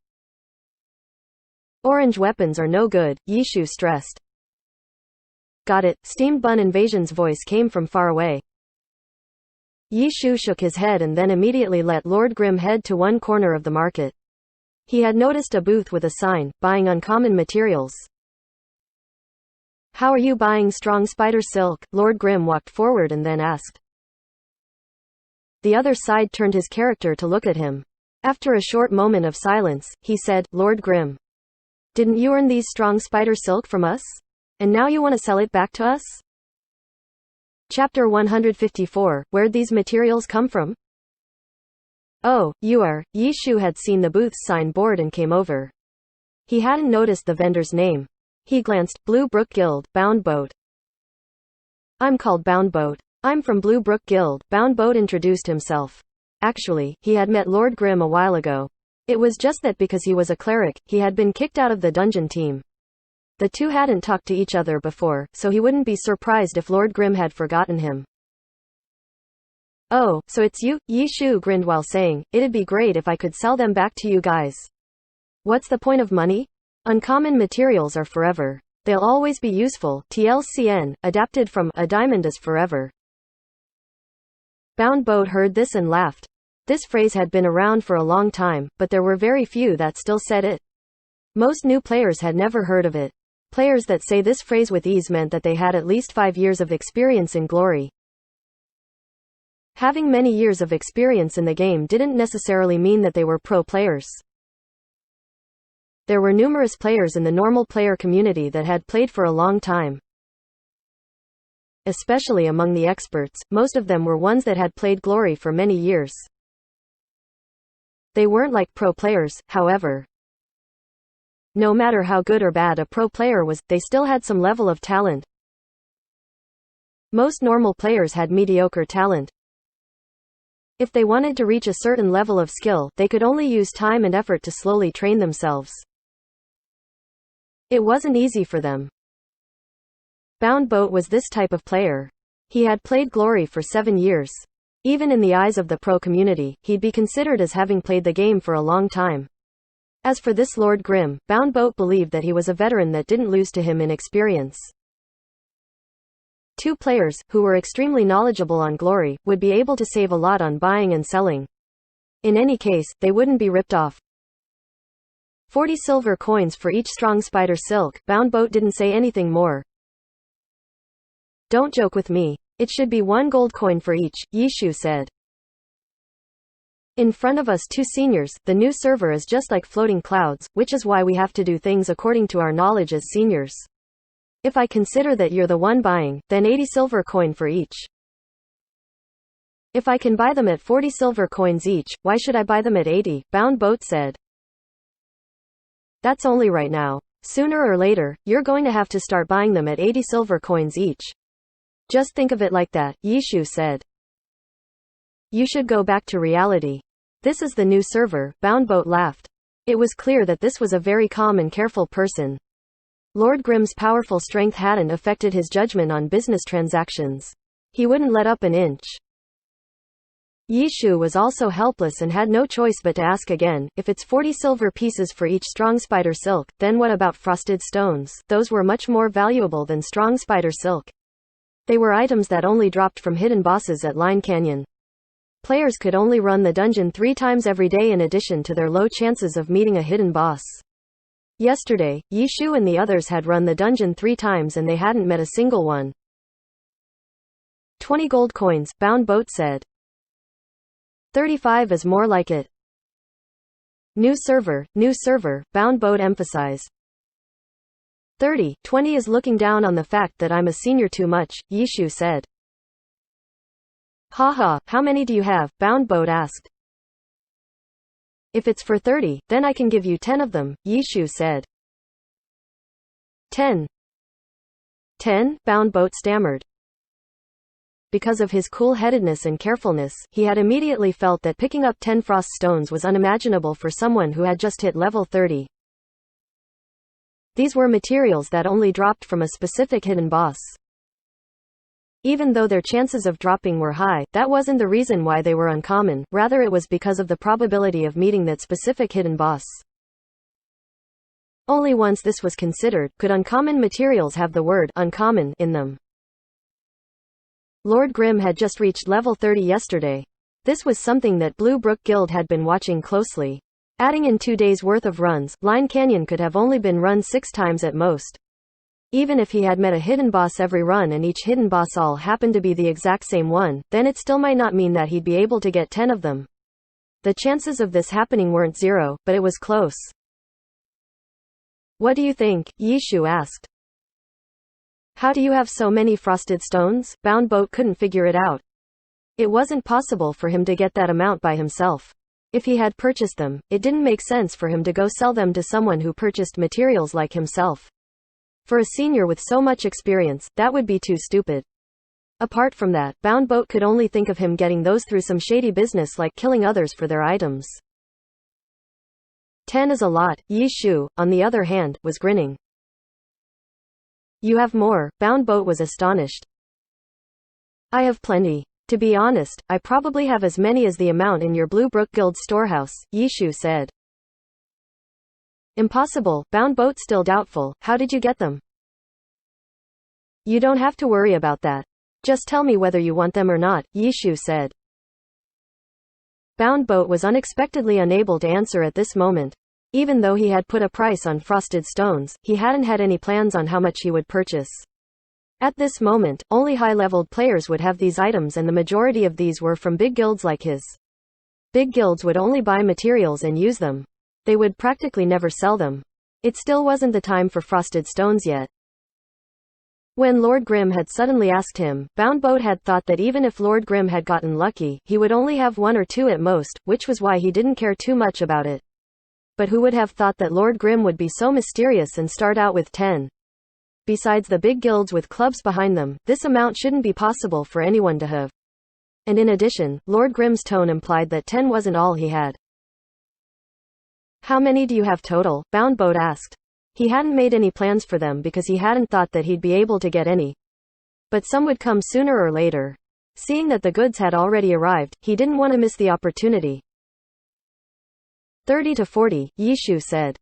Orange weapons are no good, Yishu stressed. Got it, Steamed Bun Invasion's voice came from far away. Yishu shook his head and then immediately let Lord Grim head to one corner of the market. He had noticed a booth with a sign, buying uncommon materials. How are you buying strong spider silk? Lord Grim walked forward and then asked. The other side turned his character to look at him. After a short moment of silence, he said, Lord Grim. Didn't you earn these strong spider silk from us? And now you want to sell it back to us? Chapter 154, Where'd these materials come from? Oh, you are. Yishu had seen the booth's sign board and came over. He hadn't noticed the vendor's name. He glanced, Blue Brook Guild, Bound Boat. I'm called Bound Boat. I'm from Blue Brook Guild, Bound Boat introduced himself. Actually, he had met Lord Grim a while ago. It was just that because he was a cleric, he had been kicked out of the dungeon team. The two hadn't talked to each other before, so he wouldn't be surprised if Lord Grim had forgotten him. Oh, so it's you? Yishu grinned while saying, it'd be great if I could sell them back to you guys. What's the point of money? Uncommon materials are forever. They'll always be useful. TLCN, adapted from A Diamond is Forever. Bound Boat heard this and laughed. This phrase had been around for a long time, but there were very few that still said it. Most new players had never heard of it. Players that say this phrase with ease meant that they had at least 5 years of experience in Glory. Having many years of experience in the game didn't necessarily mean that they were pro players. There were numerous players in the normal player community that had played for a long time. Especially among the experts, most of them were ones that had played Glory for many years. They weren't like pro players, however. No matter how good or bad a pro player was, they still had some level of talent. Most normal players had mediocre talent. If they wanted to reach a certain level of skill, they could only use time and effort to slowly train themselves. It wasn't easy for them. Bound Boat was this type of player. He had played Glory for 7 years. Even in the eyes of the pro community, he'd be considered as having played the game for a long time. As for this Lord Grim, Bound Boat believed that he was a veteran that didn't lose to him in experience. Two players, who were extremely knowledgeable on Glory, would be able to save a lot on buying and selling. In any case, they wouldn't be ripped off. 40 silver coins for each strong spider silk. Bound Boat didn't say anything more. Don't joke with me. It should be 1 gold coin for each, Yishu said. In front of us two seniors, the new server is just like floating clouds, which is why we have to do things according to our knowledge as seniors. If I consider that you're the one buying, then 80 silver coin for each. If I can buy them at 40 silver coins each, why should I buy them at 80? Bound Boat said. That's only right now. Sooner or later, you're going to have to start buying them at 80 silver coins each. Just think of it like that, Yishu said. You should go back to reality. This is the new server, Bound Boat laughed. It was clear that this was a very calm and careful person. Lord Grim's powerful strength hadn't affected his judgment on business transactions. He wouldn't let up an inch. Yishu was also helpless and had no choice but to ask again, if it's 40 silver pieces for each strong spider silk, then what about frosted stones? Those were much more valuable than strong spider silk. They were items that only dropped from hidden bosses at Line Canyon. Players could only run the dungeon 3 times every day in addition to their low chances of meeting a hidden boss. Yesterday, Yishu and the others had run the dungeon 3 times and they hadn't met a single one. 20 gold coins, Bound Boat said. 35 is more like it. New server, Bound Boat emphasized. 20 is looking down on the fact that I'm a senior too much, Yishu said. Haha, how many do you have? Bound Boat asked. If it's for 30, then I can give you 10 of them, Yishu said. 10? Bound Boat stammered. Because of his cool-headedness and carefulness, he had immediately felt that picking up 10 frost stones was unimaginable for someone who had just hit level 30. These were materials that only dropped from a specific hidden boss. Even though their chances of dropping were high, that wasn't the reason why they were uncommon, rather it was because of the probability of meeting that specific hidden boss. Only once this was considered, could uncommon materials have the word uncommon in them. Lord Grimm had just reached level 30 yesterday. This was something that Blue Brook Guild had been watching closely. Adding in 2 days' worth of runs, Line Canyon could have only been run 6 times at most. Even if he had met a hidden boss every run and each hidden boss all happened to be the exact same one, then it still might not mean that he'd be able to get 10 of them. The chances of this happening weren't zero, but it was close. What do you think? Yishu asked. How do you have so many frosted stones? Bound Boat couldn't figure it out. It wasn't possible for him to get that amount by himself. If he had purchased them, it didn't make sense for him to go sell them to someone who purchased materials like himself. For a senior with so much experience, that would be too stupid. Apart from that, Bound Boat could only think of him getting those through some shady business like killing others for their items. 10 is a lot. Yishu, on the other hand, was grinning. You have more? Bound Boat was astonished. I have plenty. To be honest, I probably have as many as the amount in your Blue Brook Guild storehouse, Yishu said. Impossible. Bound Boat still doubtful. How did you get them? You don't have to worry about that. Just tell me whether you want them or not, Yishu said. Bound Boat was unexpectedly unable to answer at this moment. Even though he had put a price on frosted stones, he hadn't had any plans on how much he would purchase. At this moment, only high-leveled players would have these items and the majority of these were from big guilds like his. Big guilds would only buy materials and use them. They would practically never sell them. It still wasn't the time for frosted stones yet. When Lord Grimm had suddenly asked him, Bound Boat had thought that even if Lord Grimm had gotten lucky, he would only have 1 or 2 at most, which was why he didn't care too much about it. But who would have thought that Lord Grimm would be so mysterious and start out with 10? Besides the big guilds with clubs behind them, this amount shouldn't be possible for anyone to have. And in addition, Lord Grimm's tone implied that 10 wasn't all he had. How many do you have total? Bound Boat asked. He hadn't made any plans for them because he hadn't thought that he'd be able to get any. But some would come sooner or later. Seeing that the goods had already arrived, he didn't want to miss the opportunity. 30 to 40, Yishu said.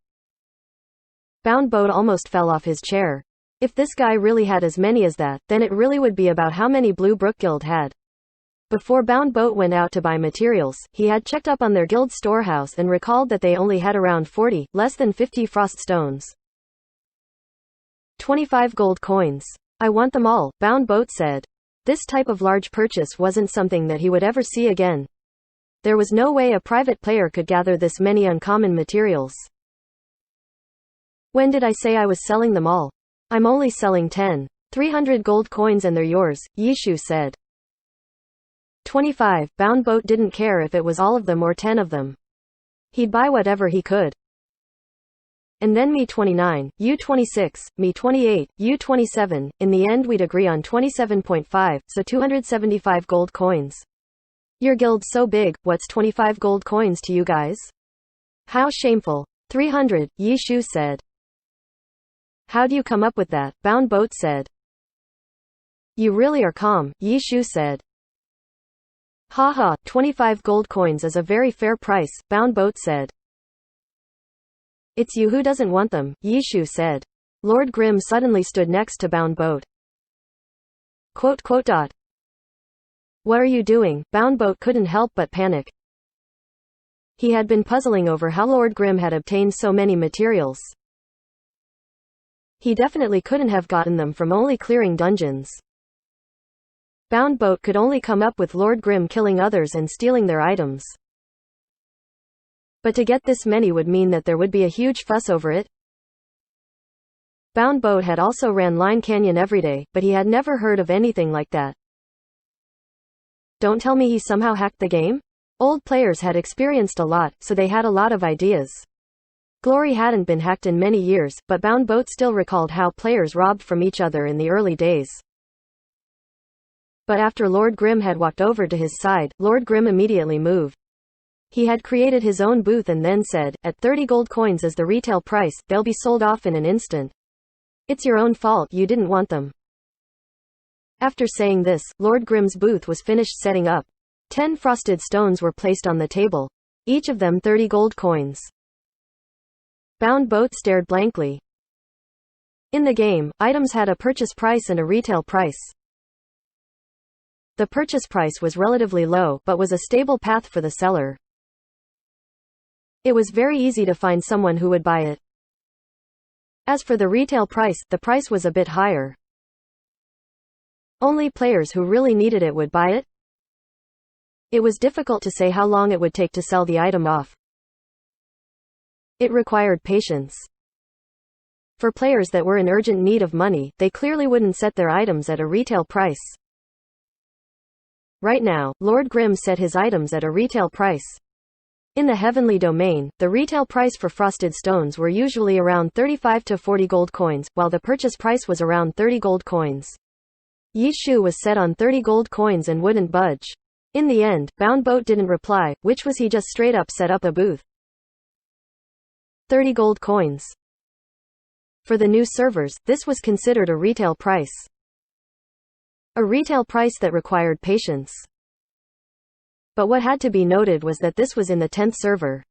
Bound Boat almost fell off his chair. If this guy really had as many as that, then it really would be about how many Blue Brook Guild had. Before Bound Boat went out to buy materials, he had checked up on their guild storehouse and recalled that they only had around 40, less than 50 frost stones. 25 gold coins. I want them all, Bound Boat said. This type of large purchase wasn't something that he would ever see again. There was no way a private player could gather this many uncommon materials. When did I say I was selling them all? I'm only selling 10. 300 gold coins and they're yours, Yishu said. 25. Bound Boat didn't care if it was all of them or 10 of them. He'd buy whatever he could. And then me 29, you 26, me 28, you 27, in the end we'd agree on 27.5, so 275 gold coins. Your guild's so big, what's 25 gold coins to you guys? How shameful. 300, Yishu said. How do you come up with that? Bound Boat said. You really are calm, Yishu said. Haha, 25 gold coins is a very fair price, Bound Boat said. It's you who doesn't want them, Yishu said. Lord Grimm suddenly stood next to Bound Boat. What are you doing? Bound Boat couldn't help but panic. He had been puzzling over how Lord Grimm had obtained so many materials. He definitely couldn't have gotten them from only clearing dungeons. Bound Boat could only come up with Lord Grimm killing others and stealing their items. But to get this many would mean that there would be a huge fuss over it. Bound Boat had also ran Line Canyon every day, but he had never heard of anything like that. Don't tell me he somehow hacked the game? Old players had experienced a lot, so they had a lot of ideas. Glory hadn't been hacked in many years, but Bound Boat still recalled how players robbed from each other in the early days. But after Lord Grimm had walked over to his side, Lord Grimm immediately moved. He had created his own booth and then said, at 30 gold coins as the retail price, they'll be sold off in an instant. It's your own fault you didn't want them. After saying this, Lord Grimm's booth was finished setting up. 10 frosted stones were placed on the table. Each of them 30 gold coins. Bound Boat stared blankly. In the game, items had a purchase price and a retail price. The purchase price was relatively low, but was a stable path for the seller. It was very easy to find someone who would buy it. As for the retail price, the price was a bit higher. Only players who really needed it would buy it. It was difficult to say how long it would take to sell the item off. It required patience. For players that were in urgent need of money, they clearly wouldn't set their items at a retail price. Right now, Lord Grimm set his items at a retail price. In the heavenly domain, the retail price for frosted stones were usually around 35 to 40 gold coins, while the purchase price was around 30 gold coins. Yi Shu was set on 30 gold coins and wouldn't budge. In the end, Bound Boat didn't reply, which was he just straight up set up a booth. 30 gold coins. For the new servers, this was considered a retail price. A retail price that required patience. But what had to be noted was that this was in the 10th server.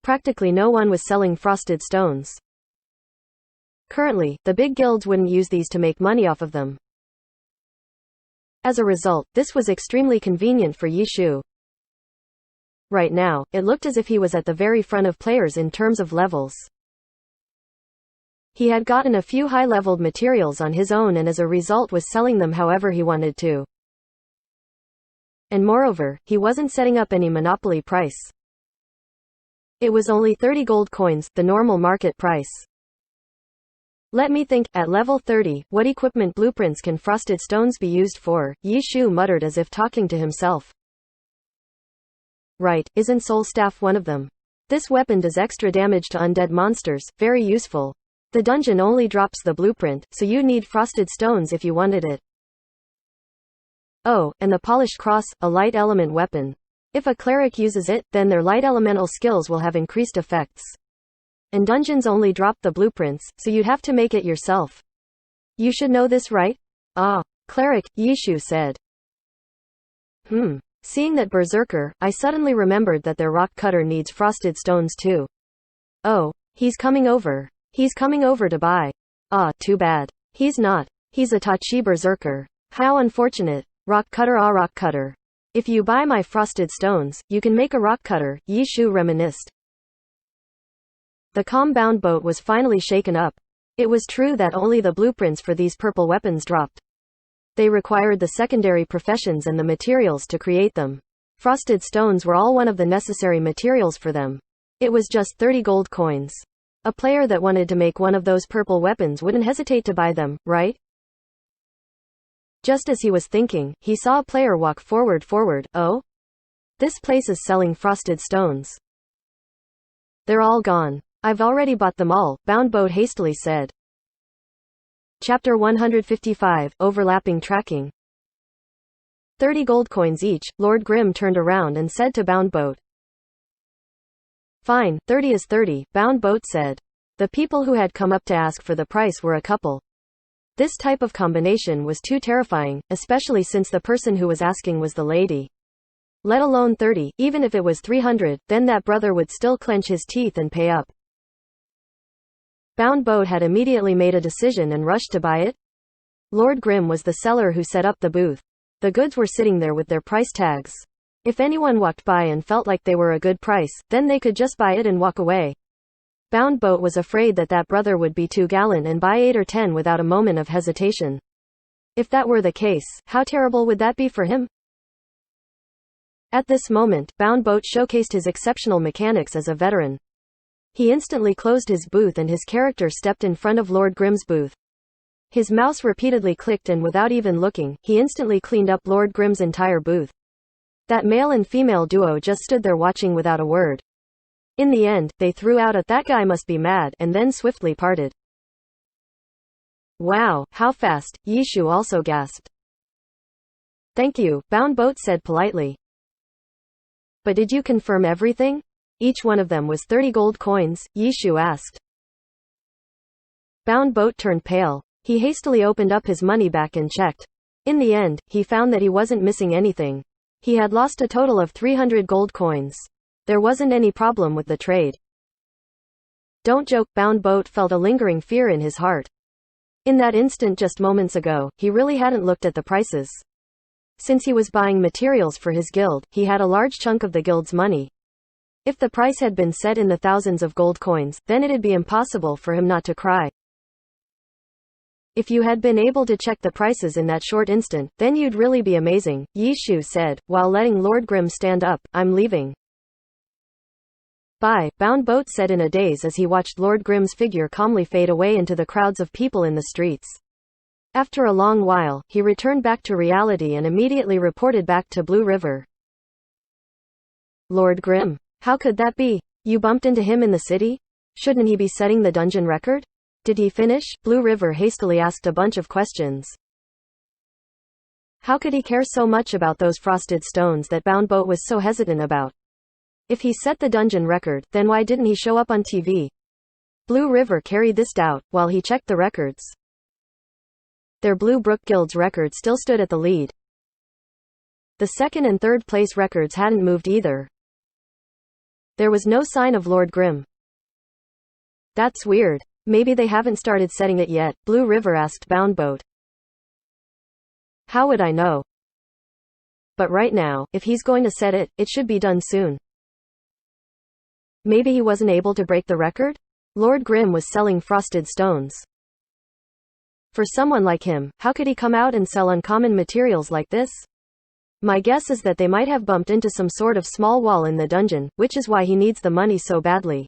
Practically no one was selling frosted stones. Currently, the big guilds wouldn't use these to make money off of them. As a result, this was extremely convenient for Yi Shu. Right now, it looked as if he was at the very front of players in terms of levels. He had gotten a few high-leveled materials on his own and as a result was selling them however he wanted to. And moreover, he wasn't setting up any monopoly price. It was only 30 gold coins, the normal market price. Let me think, at level 30, what equipment blueprints can frosted stones be used for? Yi Shu muttered as if talking to himself. Right, isn't Soul Staff one of them? This weapon does extra damage to undead monsters, very useful. The dungeon only drops the blueprint, so you need frosted stones if you wanted it. Oh, and the polished cross, a light element weapon. If a cleric uses it, then their light elemental skills will have increased effects. And dungeons only drop the blueprints, so you'd have to make it yourself. You should know this, right? Ah, cleric, Yi Shu said. Seeing that berserker, I suddenly remembered that their rock cutter needs frosted stones too. Oh, he's coming over. He's coming over to buy. Ah, too bad. He's not. He's a Tachi berserker. How unfortunate. Rock cutter, ah, rock cutter. If you buy my frosted stones, you can make a rock cutter, Yi Shu reminisced. The calm Bound Boat was finally shaken up. It was true that only the blueprints for these purple weapons dropped. They required the secondary professions and the materials to create them. Frosted stones were all one of the necessary materials for them. It was just 30 gold coins. A player that wanted to make one of those purple weapons wouldn't hesitate to buy them, right? Just as he was thinking, he saw a player walk forward. Oh? This place is selling frosted stones. They're all gone. I've already bought them all, Bound Boat hastily said. Chapter 155, Overlapping Tracking. 30 gold coins each, Lord Grimm turned around and said to Bound Boat. Fine, 30 is 30, Bound Boat said. The people who had come up to ask for the price were a couple. This type of combination was too terrifying, especially since the person who was asking was the lady. Let alone 30, even if it was 300, then that brother would still clench his teeth and pay up. Bound Boat had immediately made a decision and rushed to buy it. Lord Grimm was the seller who set up the booth. The goods were sitting there with their price tags. If anyone walked by and felt like they were a good price, then they could just buy it and walk away. Bound Boat was afraid that that brother would be too gallant and buy 8 or 10 without a moment of hesitation. If that were the case, how terrible would that be for him? At this moment, Bound Boat showcased his exceptional mechanics as a veteran. He instantly closed his booth and his character stepped in front of Lord Grimm's booth. His mouse repeatedly clicked and without even looking, he instantly cleaned up Lord Grimm's entire booth. That male and female duo just stood there watching without a word. In the end, they threw out a "that guy must be mad" and then swiftly parted. Wow, how fast, Yi Shu also gasped. Thank you, Bound Boat said politely. But did you confirm everything? Each one of them was 30 gold coins, Yi Shu asked. Bound Boat turned pale. He hastily opened up his money bag and checked. In the end, he found that he wasn't missing anything. He had lost a total of 300 gold coins. There wasn't any problem with the trade. Don't joke. Bound Boat felt a lingering fear in his heart. In that instant just moments ago, he really hadn't looked at the prices. Since he was buying materials for his guild, he had a large chunk of the guild's money. If the price had been set in the thousands of gold coins, then it'd be impossible for him not to cry. If you had been able to check the prices in that short instant, then you'd really be amazing, Yi Shu said, while letting Lord Grimm stand up. I'm leaving. Bye, Bound Boat said in a daze as he watched Lord Grimm's figure calmly fade away into the crowds of people in the streets. After a long while, he returned back to reality and immediately reported back to Blue River. Lord Grimm. How could that be? You bumped into him in the city? Shouldn't he be setting the dungeon record? Did he finish? Blue River hastily asked a bunch of questions. How could he care so much about those frosted stones that Bound Boat was so hesitant about? If he set the dungeon record, then why didn't he show up on TV? Blue River carried this doubt, while he checked the records. Their Blue Brook Guild's record still stood at the lead. The second and third place records hadn't moved either. There was no sign of Lord Grimm. That's weird. Maybe they haven't started setting it yet, Blue River asked Bound Boat. How would I know? But right now, if he's going to set it, it should be done soon. Maybe he wasn't able to break the record? Lord Grimm was selling frosted stones. For someone like him, how could he come out and sell uncommon materials like this? My guess is that they might have bumped into some sort of small wall in the dungeon, which is why he needs the money so badly.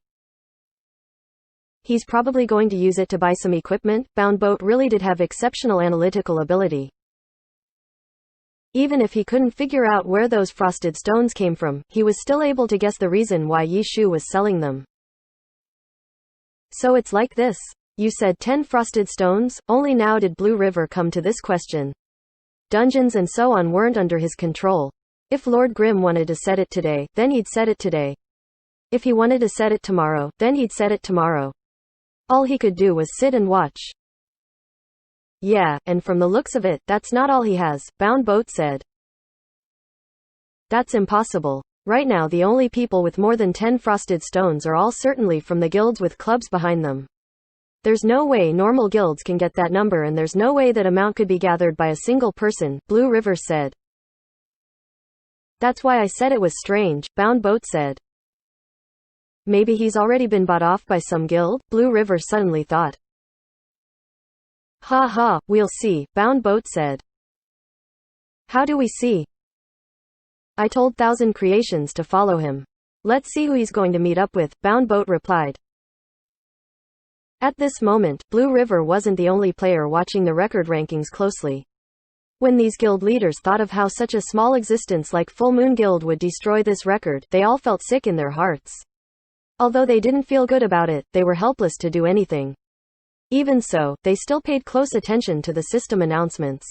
He's probably going to use it to buy some equipment. Bound Boat really did have exceptional analytical ability. Even if he couldn't figure out where those frosted stones came from, he was still able to guess the reason why Yi Shu was selling them. So it's like this. You said 10 frosted stones? Only now did Blue River come to this question. Dungeons and so on weren't under his control. If Lord Grimm wanted to set it today, then he'd set it today. If he wanted to set it tomorrow, then he'd set it tomorrow. All he could do was sit and watch. Yeah, and from the looks of it, that's not all he has, Bound Boat said. That's impossible. Right now the only people with more than 10 frosted stones are all certainly from the guilds with clubs behind them. There's no way normal guilds can get that number, and there's no way that amount could be gathered by a single person, Blue River said. That's why I said it was strange, Bound Boat said. Maybe he's already been bought off by some guild, Blue River suddenly thought. Ha ha, we'll see, Bound Boat said. How do we see? I told Thousand Creations to follow him. Let's see who he's going to meet up with, Bound Boat replied. At this moment, Blue River wasn't the only player watching the record rankings closely. When these guild leaders thought of how such a small existence like Full Moon Guild would destroy this record, they all felt sick in their hearts. Although they didn't feel good about it, they were helpless to do anything. Even so, they still paid close attention to the system announcements.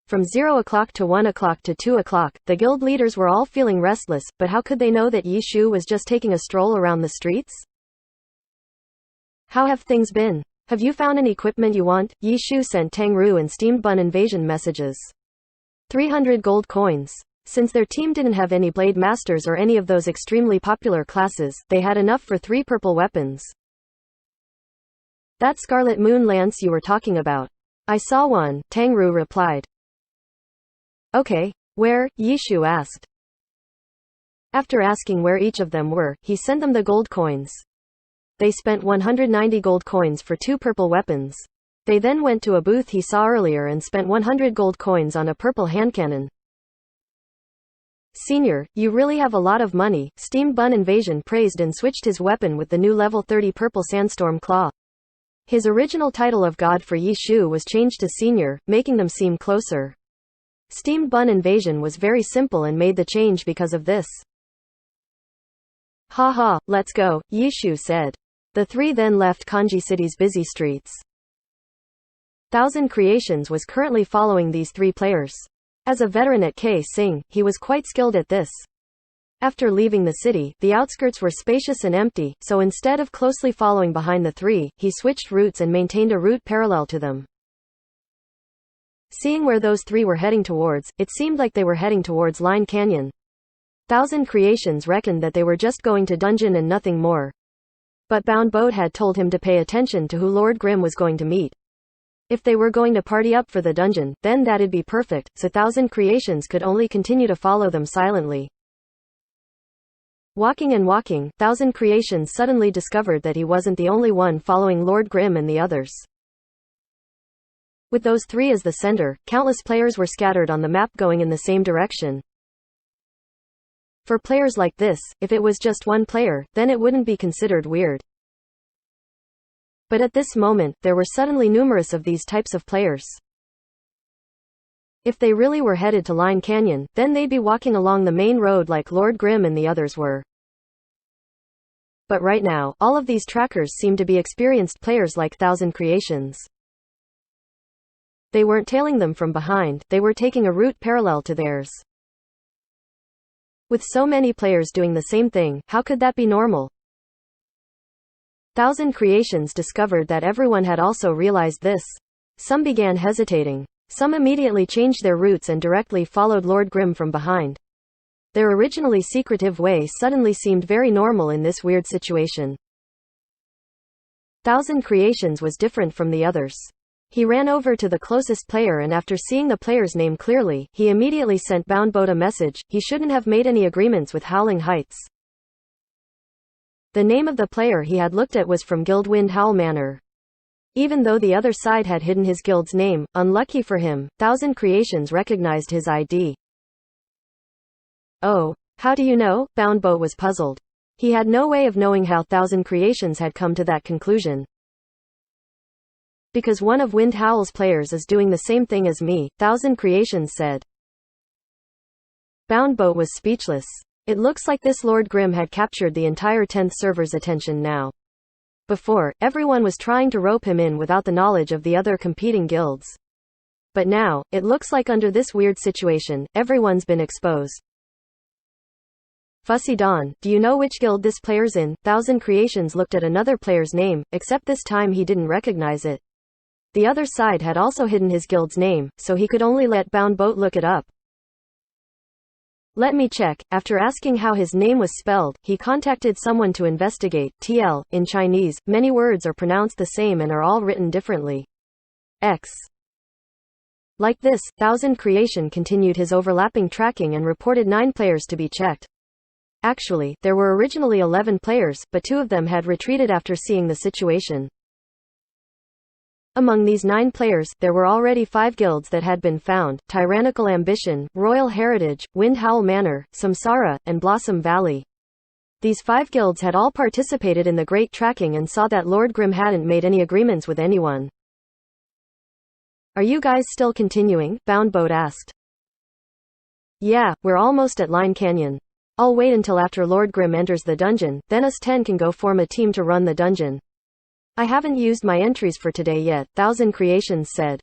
From 0 o'clock to 1 o'clock to 2 o'clock, the guild leaders were all feeling restless, but how could they know that Yi Shu was just taking a stroll around the streets? How have things been? Have you found any equipment you want? Yi Shu sent Tang Ru and Steamed Bun Invasion messages. 300 gold coins. Since their team didn't have any Blade Masters or any of those extremely popular classes, they had enough for 3 purple weapons. That Scarlet Moon lance you were talking about. I saw one, Tang Ru replied. Okay. Where? Yi Shu asked. After asking where each of them were, he sent them the gold coins. They spent 190 gold coins for 2 purple weapons. They then went to a booth he saw earlier and spent 100 gold coins on a purple hand cannon. Senior, you really have a lot of money, Steamed Bun Invasion praised and switched his weapon with the new level 30 purple Sandstorm Claw. His original title of God for Yi Shu was changed to Senior, making them seem closer. Steamed Bun Invasion was very simple and made the change because of this. Ha ha, let's go, Yi Shu said. The three then left Kanji City's busy streets. Thousand Creations was currently following these 3 players. As a veteran at K Sing, he was quite skilled at this. After leaving the city, the outskirts were spacious and empty, so instead of closely following behind the 3, he switched routes and maintained a route parallel to them. Seeing where those 3 were heading towards, it seemed like they were heading towards Line Canyon. Thousand Creations reckoned that they were just going to dungeon and nothing more. But Bound Boat had told him to pay attention to who Lord Grim was going to meet. If they were going to party up for the dungeon, then that'd be perfect, so Thousand Creations could only continue to follow them silently. Walking and walking, Thousand Creations suddenly discovered that he wasn't the only one following Lord Grim and the others. With those three as the center, countless players were scattered on the map going in the same direction. For players like this, if it was just one player, then it wouldn't be considered weird. But at this moment, there were suddenly numerous of these types of players. If they really were headed to Line Canyon, then they'd be walking along the main road like Lord Grim and the others were. But right now, all of these trackers seem to be experienced players like Thousand Creations. They weren't tailing them from behind, they were taking a route parallel to theirs. With so many players doing the same thing, how could that be normal? Thousand Creations discovered that everyone had also realized this. Some began hesitating. Some immediately changed their routes and directly followed Lord Grim from behind. Their originally secretive way suddenly seemed very normal in this weird situation. Thousand Creations was different from the others. He ran over to the closest player and after seeing the player's name clearly, he immediately sent Bound Boat a message. He shouldn't have made any agreements with Howling Heights. The name of the player he had looked at was from Guild Wind Howl Manor. Even though the other side had hidden his guild's name, unlucky for him, Thousand Creations recognized his ID. Oh, how do you know? Bound Boat was puzzled. He had no way of knowing how Thousand Creations had come to that conclusion. Because one of Wind Howl's players is doing the same thing as me, Thousand Creations said. Bound Boat was speechless. It looks like this Lord Grim had captured the entire 10th server's attention now. Before, everyone was trying to rope him in without the knowledge of the other competing guilds. But now, it looks like under this weird situation, everyone's been exposed. Fussy Dawn, do you know which guild this player's in? Thousand Creations looked at another player's name, except this time he didn't recognize it. The other side had also hidden his guild's name, so he could only let Bound Boat look it up. Let me check. After asking how his name was spelled, he contacted someone to investigate. TL, in Chinese, many words are pronounced the same and are all written differently. X. Like this, Thousand Creation continued his overlapping tracking and reported 9 players to be checked. Actually, there were originally 11 players, but 2 of them had retreated after seeing the situation. Among these 9 players, there were already 5 guilds that had been found: Tyrannical Ambition, Royal Heritage, Wind Howl Manor, Samsara, and Blossom Valley. These 5 guilds had all participated in the Great Tracking and saw that Lord Grim hadn't made any agreements with anyone. Are you guys still continuing? Bound Boat asked. Yeah, we're almost at Line Canyon. I'll wait until after Lord Grim enters the dungeon, then us 10 can go form a team to run the dungeon. I haven't used my entries for today yet, Thousand Creations said.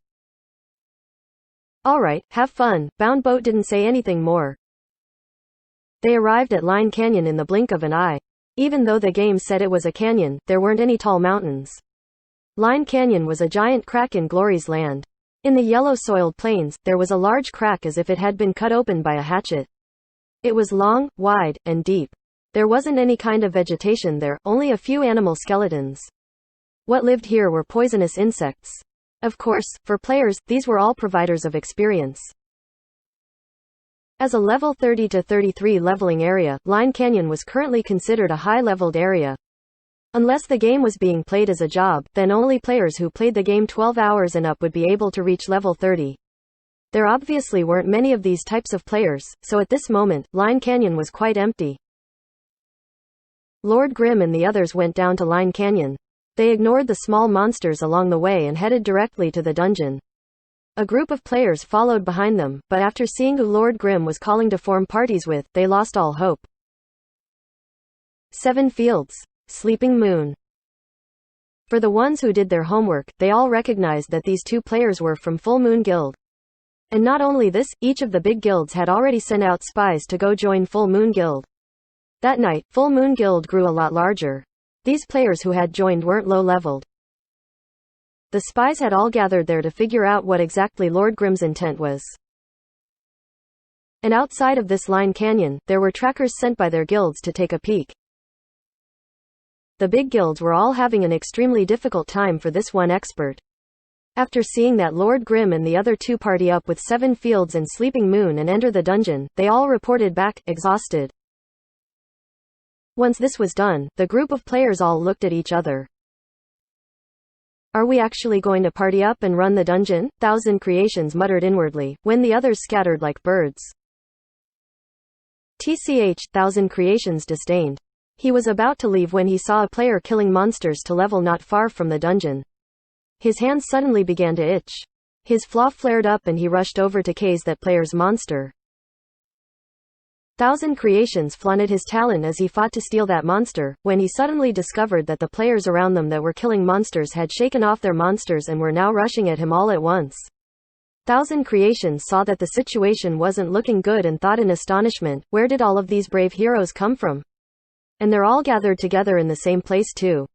Alright, have fun. Bound Boat didn't say anything more. They arrived at Line Canyon in the blink of an eye. Even though the game said it was a canyon, there weren't any tall mountains. Line Canyon was a giant crack in Glory's land. In the yellow-soiled plains, there was a large crack as if it had been cut open by a hatchet. It was long, wide, and deep. There wasn't any kind of vegetation there, only a few animal skeletons. What lived here were poisonous insects. Of course, for players, these were all providers of experience. As a level 30 to 33 leveling area, Line Canyon was currently considered a high-leveled area. Unless the game was being played as a job, then only players who played the game 12 hours and up would be able to reach level 30. There obviously weren't many of these types of players, so at this moment, Line Canyon was quite empty. Lord Grim and the others went down to Line Canyon. They ignored the small monsters along the way and headed directly to the dungeon. A group of players followed behind them, but after seeing who Lord Grim was calling to form parties with, they lost all hope. 7 Fields. Sleeping Moon. For the ones who did their homework, they all recognized that these 2 players were from Full Moon Guild. And not only this, each of the big guilds had already sent out spies to go join Full Moon Guild. That night, Full Moon Guild grew a lot larger. These players who had joined weren't low-leveled. The spies had all gathered there to figure out what exactly Lord Grim's intent was. And outside of this Line Canyon, there were trackers sent by their guilds to take a peek. The big guilds were all having an extremely difficult time for this one expert. After seeing that Lord Grim and the other two party up with 7 Fields and Sleeping Moon and enter the dungeon, they all reported back, exhausted. Once this was done, the group of players all looked at each other. Are we actually going to party up and run the dungeon? Thousand Creations muttered inwardly, when the others scattered like birds. TCH, Thousand Creations disdained. He was about to leave when he saw a player killing monsters to level not far from the dungeon. His hands suddenly began to itch. His flaw flared up and he rushed over to case that player's monster. Thousand Creations flaunted his talent as he fought to steal that monster, when he suddenly discovered that the players around them that were killing monsters had shaken off their monsters and were now rushing at him all at once. Thousand Creations saw that the situation wasn't looking good and thought in astonishment, where did all of these brave heroes come from? And they're all gathered together in the same place too.